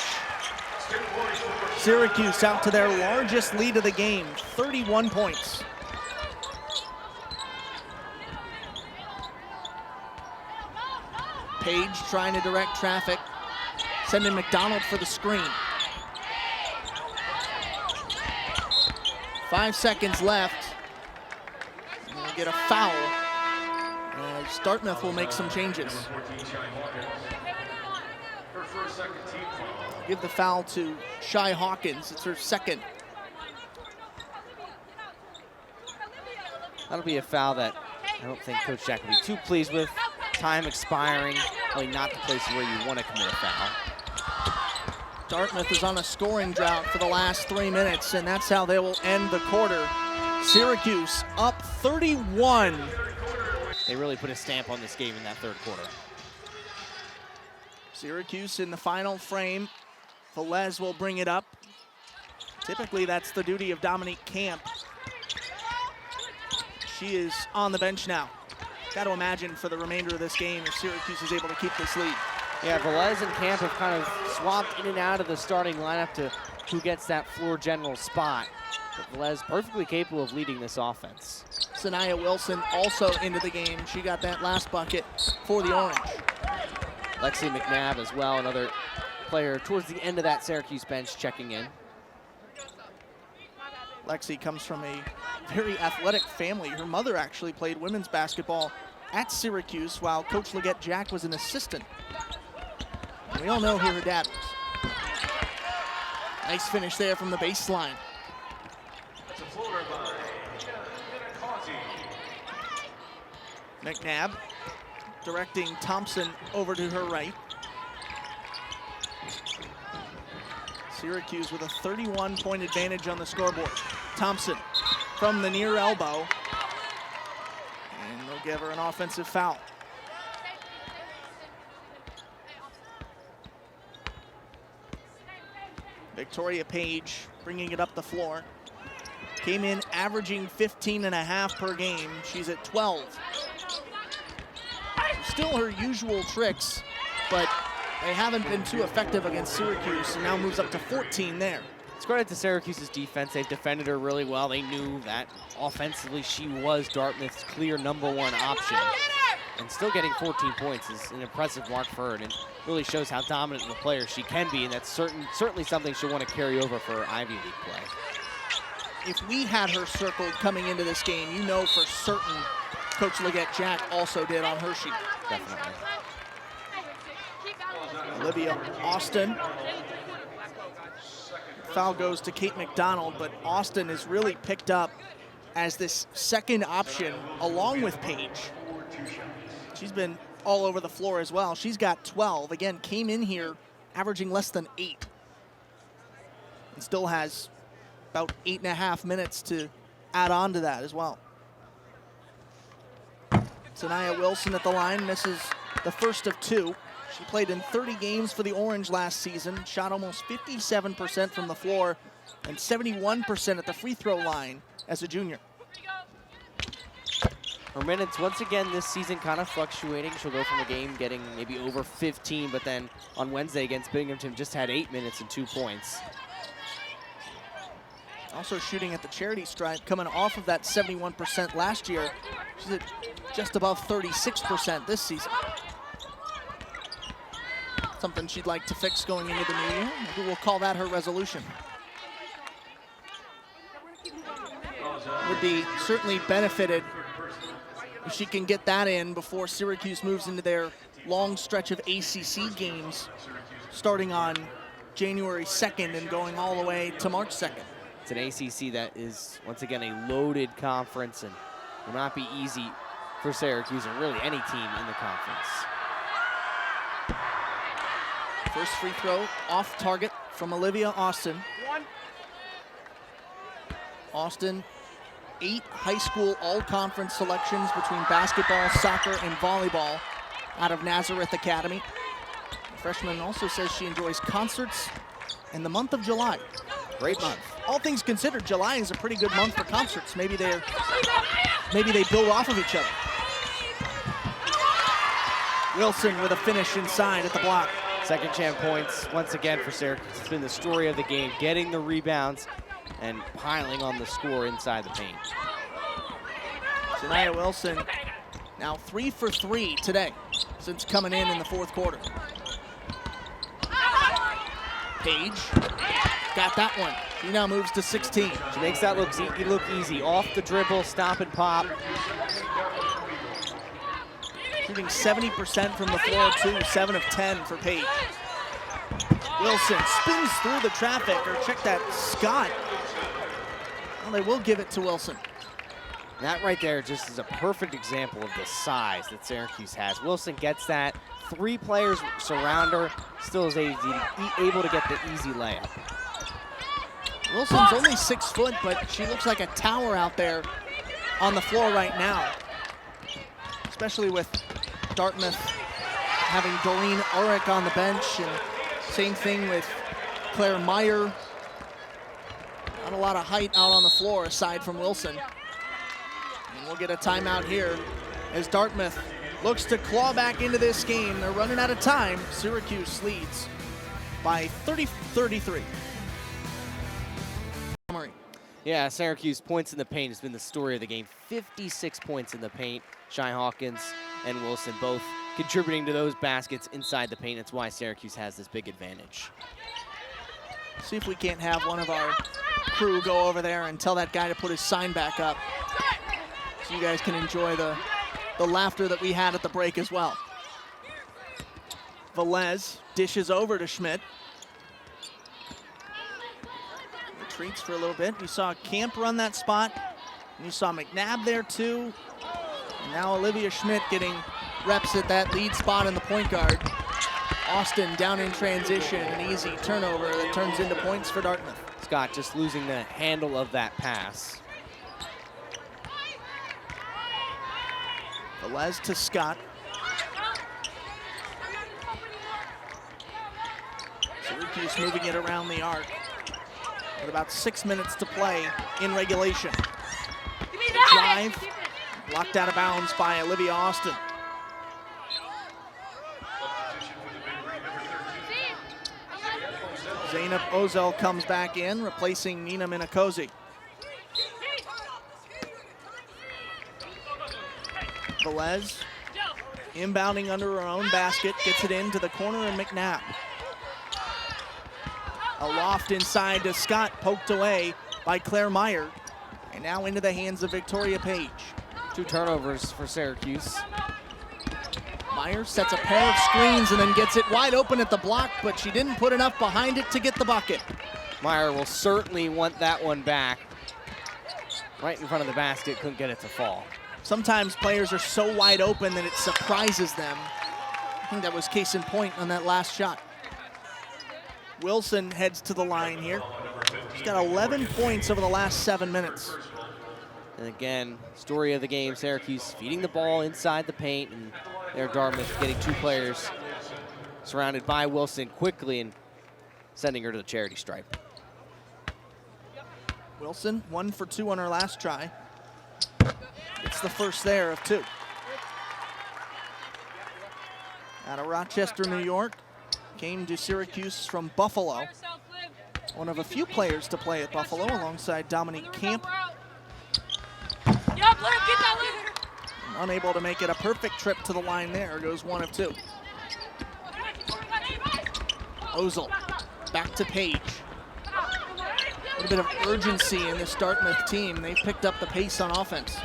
Syracuse out to their largest lead of the game, 31 points. Page trying to direct traffic, sending McDonald for the screen. 5 seconds left. And we'll get a foul. Dartmouth will make some changes. Give the foul to Shy Hawkins. It's her second. That'll be a foul that I don't think Coach Jack will be too pleased with. Time expiring, probably not the place where you want to commit a foul. Dartmouth is on a scoring drought for the last 3 minutes, and that's how they will end the quarter. Syracuse up 31. They really put a stamp on this game in that third quarter. Syracuse in the final frame. Velez will bring it up. Typically, that's the duty of Dominique Camp. She is on the bench now. Got to imagine for the remainder of this game if Syracuse is able to keep this lead. Yeah, Velez and Camp have kind of swapped in and out of the starting lineup to who gets that floor general spot. But Velez perfectly capable of leading this offense. Saniaa Wilson also into the game. She got that last bucket for the Orange. Lexi McNabb as well, another player towards the end of that Syracuse bench checking in. Lexi comes from a very athletic family. Her mother actually played women's basketball at Syracuse while Coach Leggett Jack was an assistant. And we all know who her dad was. Nice finish there from the baseline. That's a floater by McNabb directing Thompson over to her right. Syracuse with a 31-point advantage on the scoreboard. Thompson from the near elbow. And they'll give her an offensive foul. Victoria Page bringing it up the floor. Came in averaging 15.5 per game. She's at 12. Still her usual tricks, but they haven't been too effective against Syracuse, and now moves up to 14 there. It's credit to Syracuse's defense. They've defended her really well. They knew that offensively she was Dartmouth's clear #1 option. And still getting 14 points is an impressive mark for her, and it really shows how dominant of a player she can be, and that's certainly something she'll want to carry over for Ivy League play. If we had her circled coming into this game, you know for certain Coach Leggett Jack also did on her sheet. Definitely. Olivia Austin. Foul goes to Kate McDonald, but Austin has really picked up as this second option along with Page. She's been all over the floor as well. She's got 12. Again, came in here averaging less than 8. And still has about 8.5 minutes to add on to that as well. Saniaa Wilson at the line, misses the first of 2. She played in 30 games for the Orange last season, shot almost 57% from the floor and 71% at the free throw line as a junior. Her minutes, once again, this season kind of fluctuating. She'll go from a game getting maybe over 15, but then on Wednesday against Binghamton just had 8 minutes and 2 points. Also shooting at the charity stripe, coming off of that 71% last year. She's at just above 36% this season. Something she'd like to fix going into the new year. Maybe we'll call that her resolution. Would be certainly benefited if she can get that in before Syracuse moves into their long stretch of ACC games starting on January 2nd and going all the way to March 2nd. It's an ACC that is, once again, a loaded conference and will not be easy for Syracuse or really any team in the conference. First free throw off target from Olivia Austin. Austin, 8 high school all-conference selections between basketball, soccer, and volleyball out of Nazareth Academy. The freshman also says she enjoys concerts in the month of July. Great month. All things considered, July is a pretty good month for concerts. Maybe they build off of each other. Wilson with a finish inside at the block. Second chance points, once again, for Syracuse. It's been the story of the game, getting the rebounds and piling on the score inside the paint. Saniaa Wilson now 3 for 3 today since coming in the fourth quarter. Page got that one. She now moves to 16. She makes that look easy. Off the dribble, stop and pop. Shooting 70% from the floor too, 7 of 10 for Page. Wilson spins through the traffic, or check that, Scott. Well, they will give it to Wilson. That right there just is a perfect example of the size that Syracuse has. Wilson gets that. 3 players surround her, still is able to get the easy layup. Wilson's only 6 foot, but she looks like a tower out there on the floor right now. Especially with Dartmouth having Doreen Ulrich on the bench, and same thing with Claire Meyer. Not a lot of height out on the floor aside from Wilson. And we'll get a timeout here as Dartmouth looks to claw back into this game. They're running out of time. Syracuse leads by 33. Yeah, Syracuse points in the paint has been the story of the game. 56 points in the paint. Shy Hawkins and Wilson both contributing to those baskets inside the paint. That's why Syracuse has this big advantage. See if we can't have one of our crew go over there and tell that guy to put his sign back up, so you guys can enjoy the laughter that we had at the break as well. Velez dishes over to Schmidt. Retreats for a little bit. We saw Camp run that spot, and you saw McNabb there too. And now Olivia Schmidt getting reps at that lead spot in the point guard. Austin down in transition, an easy turnover that turns into points for Dartmouth. Scott just losing the handle of that pass. Velez to Scott. Syracuse moving it around the arc. With about 6 minutes to play in regulation. Drive, blocked out of bounds by Olivia Austin. Zainab Ozel comes back in, replacing Nina Minakosi. Velez inbounding under her own basket, gets it into the corner, and McNabb. A loft inside to Scott, poked away by Claire Meyer. And now into the hands of Victoria Page. 2 turnovers for Syracuse. Meyer sets a pair of screens and then gets it wide open at the block, but she didn't put enough behind it to get the bucket. Meyer will certainly want that one back. Right in front of the basket, couldn't get it to fall. Sometimes players are so wide open that it surprises them. I think that was case in point on that last shot. Wilson heads to the line here. She's got 11 points over the last 7 minutes. And again, story of the game, Syracuse feeding the ball inside the paint, and there Dartmouth getting 2 players surrounded by Wilson quickly and sending her to the charity stripe. Wilson, 1 for 2 on her last try. It's the first there of 2. Out of Rochester, New York, came to Syracuse from Buffalo. One of a few players to play at Buffalo alongside Dominique Camp. Unable to make it a perfect trip to the line there, goes 1 of 2. Ozel, back to Page. A little bit of urgency in this Dartmouth team. They've picked up the pace on offense.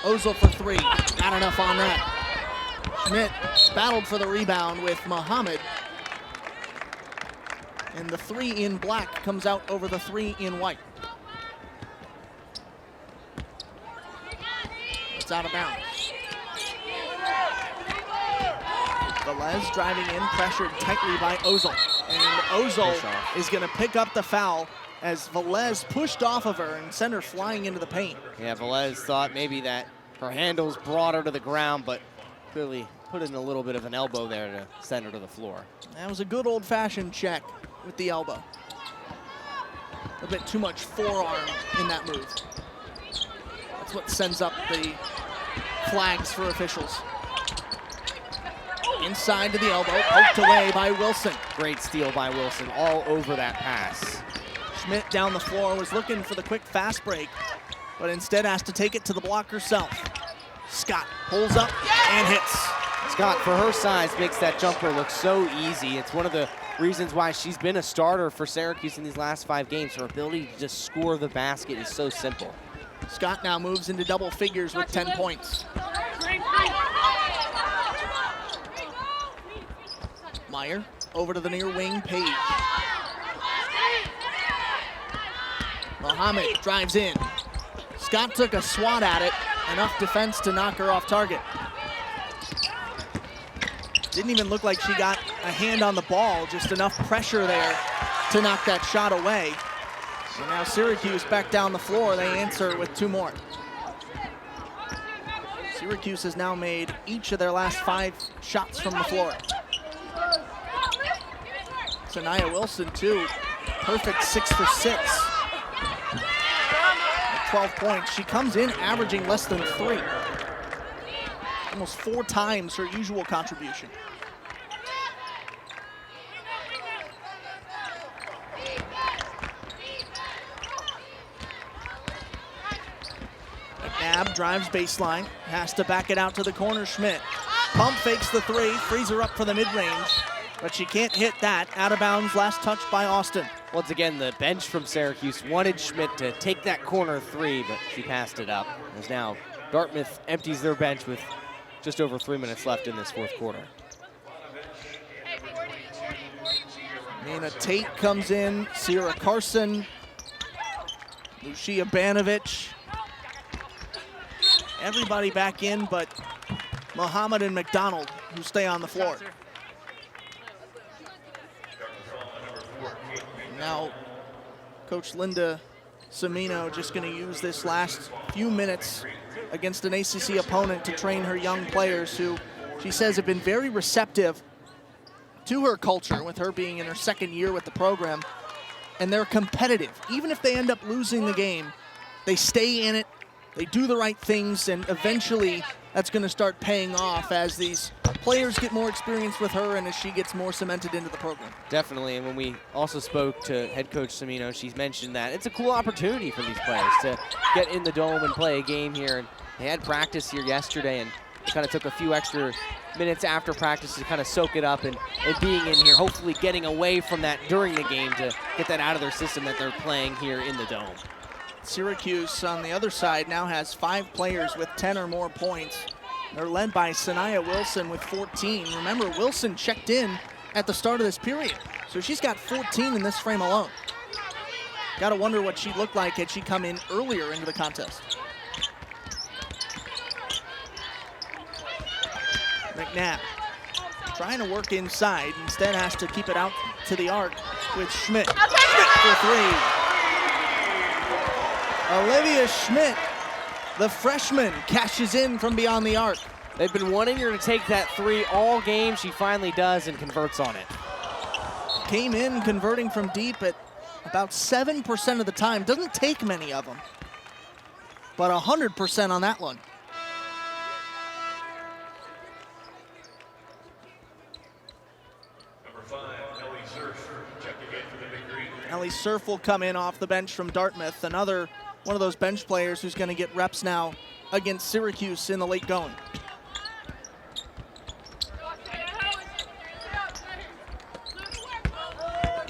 Ozel for 3, not enough on that. Schmidt battled for the rebound with Muhammad. And the 3 in black comes out over the 3 in white. It's out of bounds. Velez driving in, pressured tightly by Ozel. And Ozel is going to pick up the foul as Velez pushed off of her and sent her flying into the paint. Yeah, Velez thought maybe that her handles brought her to the ground, but clearly put in a little bit of an elbow there to send her to the floor. That was a good old-fashioned check with the elbow. A bit too much forearm in that move. That's what sends up the flags for officials. Inside to the elbow, poked away by Wilson. Great steal by Wilson, all over that pass. Schmidt down the floor was looking for the quick fast break, but instead has to take it to the block herself. Scott pulls up and hits. Scott, for her size, makes that jumper look so easy. It's one of the reasons why she's been a starter for Syracuse in these last 5 games. Her ability to just score the basket is so simple. Scott now moves into double figures with 10 points. Meyer over to the near wing, Page. Muhammad drives in. Scott took a swat at it, enough defense to knock her off target. Didn't even look like she got a hand on the ball, just enough pressure there to knock that shot away. And now Syracuse back down the floor, they answer with 2 more. Syracuse has now made each of their last 5 shots from the floor. Saniaa Wilson too, perfect 6 for 6. At 12 points, she comes in averaging less than 3. Almost 4 times her usual contribution. McNabb drives baseline, has to back it out to the corner. Schmidt pump fakes the 3, frees her up for the mid-range. but she can't hit that. Out of bounds, last touch by Austin. Once again, the bench from Syracuse wanted Schmidt to take that corner three, but she passed it up. As now Dartmouth empties their bench with just over 3 minutes left in this fourth quarter. Nina Tate comes in, Sierra Carson, Lucia Banovich. Everybody back in but Muhammad and McDonald, who stay on the floor. Now, Coach Linda Cimino just going to use this last few minutes against an ACC opponent to train her young players who she says have been very receptive to her culture, with her being in her second year with the program. And they're competitive. Even if they end up losing the game, they stay in it, they do the right things, and eventually that's going to start paying off as these players get more experience with her and as she gets more cemented into the program. Definitely, and when we also spoke to head coach Cimino, she's mentioned that it's a cool opportunity for these players to get in the dome and play a game here. And they had practice here yesterday, and it kind of took a few extra minutes after practice to kind of soak it up, and being in here, hopefully getting away from that during the game to get that out of their system that they're playing here in the dome. Syracuse on the other side now has 5 players with 10 or more points. They're led by Saniaa Wilson with 14. Remember, Wilson checked in at the start of this period, so she's got 14 in this frame alone. Got to wonder what she'd look like had she come in earlier into the contest. McNabb trying to work inside, instead has to keep it out to the arc with Schmidt. Schmidt for 3. Olivia Schmidt, the freshman, cashes in from beyond the arc. They've been wanting her to take that 3 all game. She finally does and converts on it. Came in converting from deep at about 7% of the time. Doesn't take many of them, but 100% on that one. Ellie Surf will come in off the bench from Dartmouth, another one of those bench players who's going to get reps now against Syracuse in the late going.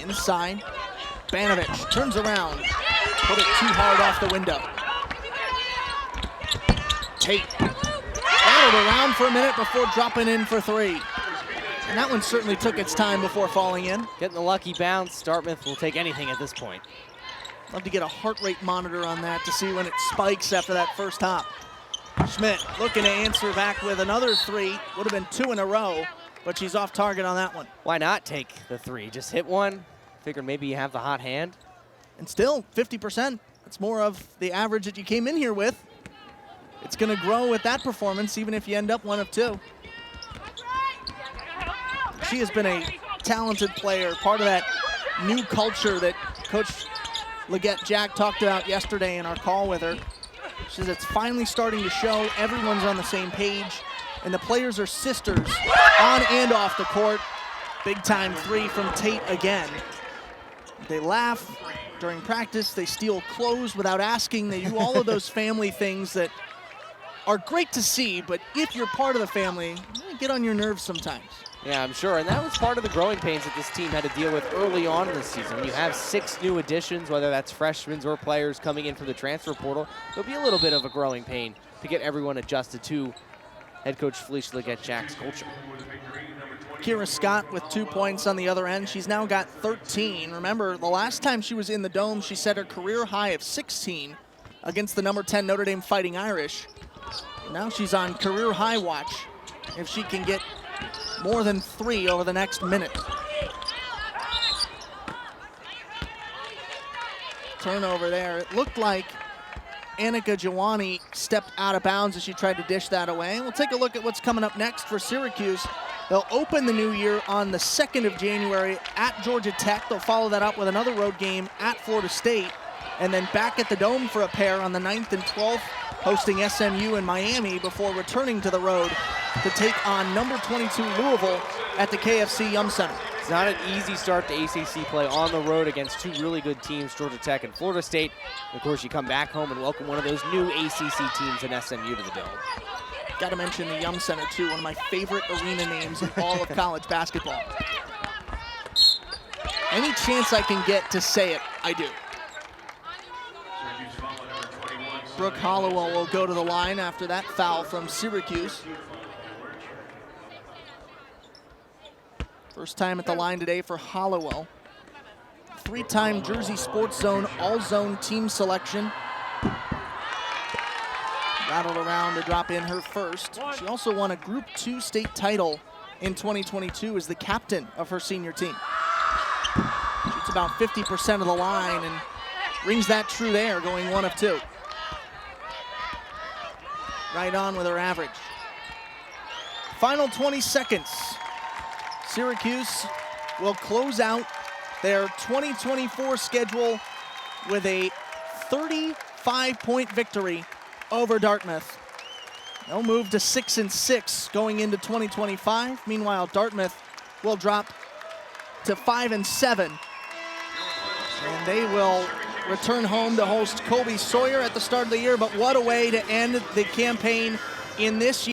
Inside, Banovich turns around, put it too hard off the window. Tate battled around for a minute before dropping in for 3. And that one certainly took its time before falling in. Getting the lucky bounce. Dartmouth will take anything at this point. Love to get a heart rate monitor on that to see when it spikes after that first hop. Schmidt looking to answer back with another 3. Would have been 2 in a row, but she's off target on that one. Why not take the 3? Just hit one. Figured maybe you have the hot hand. And still, 50%. That's more of the average that you came in here with. It's going to grow with that performance, even if you end up 1 of 2. She has been a talented player, part of that new culture that Coach Leggett Jack talked about yesterday in our call with her. She says it's finally starting to show. Everyone's on the same page, and the players are sisters on and off the court. Big time 3 from Tate again. They laugh during practice. They steal clothes without asking. They do all of those family things that are great to see, but if you're part of the family, they get on your nerves sometimes. Yeah, I'm sure, and that was part of the growing pains that this team had to deal with early on in the season. You have 6 new additions, whether that's freshmen or players coming in from the transfer portal. There'll be a little bit of a growing pain to get everyone adjusted to head coach Felicia Leggett Jack's culture. Keira Scott with 2 points on the other end. She's now got 13. Remember, the last time she was in the dome, she set her career high of 16 against the number 10 Notre Dame Fighting Irish. Now she's on career high watch if she can get more than 3 over the next minute. Turnover there. It looked like Annika Jawani stepped out of bounds as she tried to dish that away. We'll take a look at what's coming up next for Syracuse. They'll open the new year on the 2nd of January at Georgia Tech. They'll follow that up with another road game at Florida State, and then back at the Dome for a pair on the 9th and 12th, hosting SMU in Miami before returning to the road to take on number 22 Louisville at the KFC Yum Center. It's not an easy start to ACC play on the road against 2 really good teams, Georgia Tech and Florida State. Of course, you come back home and welcome one of those new ACC teams in SMU to the Dome. Got to mention the Yum Center, too, one of my favorite arena names in all of college basketball. Any chance I can get to say it, I do. Syracuse foul on number 21. Brooke Hollowell will go to the line after that foul from Syracuse. First time at the line today for Hollowell. Three-time Jersey Sports Zone All-Zone team selection. Rattled around to drop in her first. She also won a Group 2 state title in 2022 as the captain of her senior team. Shoots about 50% of the line and rings that true there, going 1 of 2. Right on with her average. Final 20 seconds. Syracuse will close out their 2024 schedule with a 35-point victory over Dartmouth. They'll move to 6-6 going into 2025. Meanwhile, Dartmouth will drop to 5-7. And they will return home to host Colby Sawyer at the start of the year. But what a way to end the campaign in this year.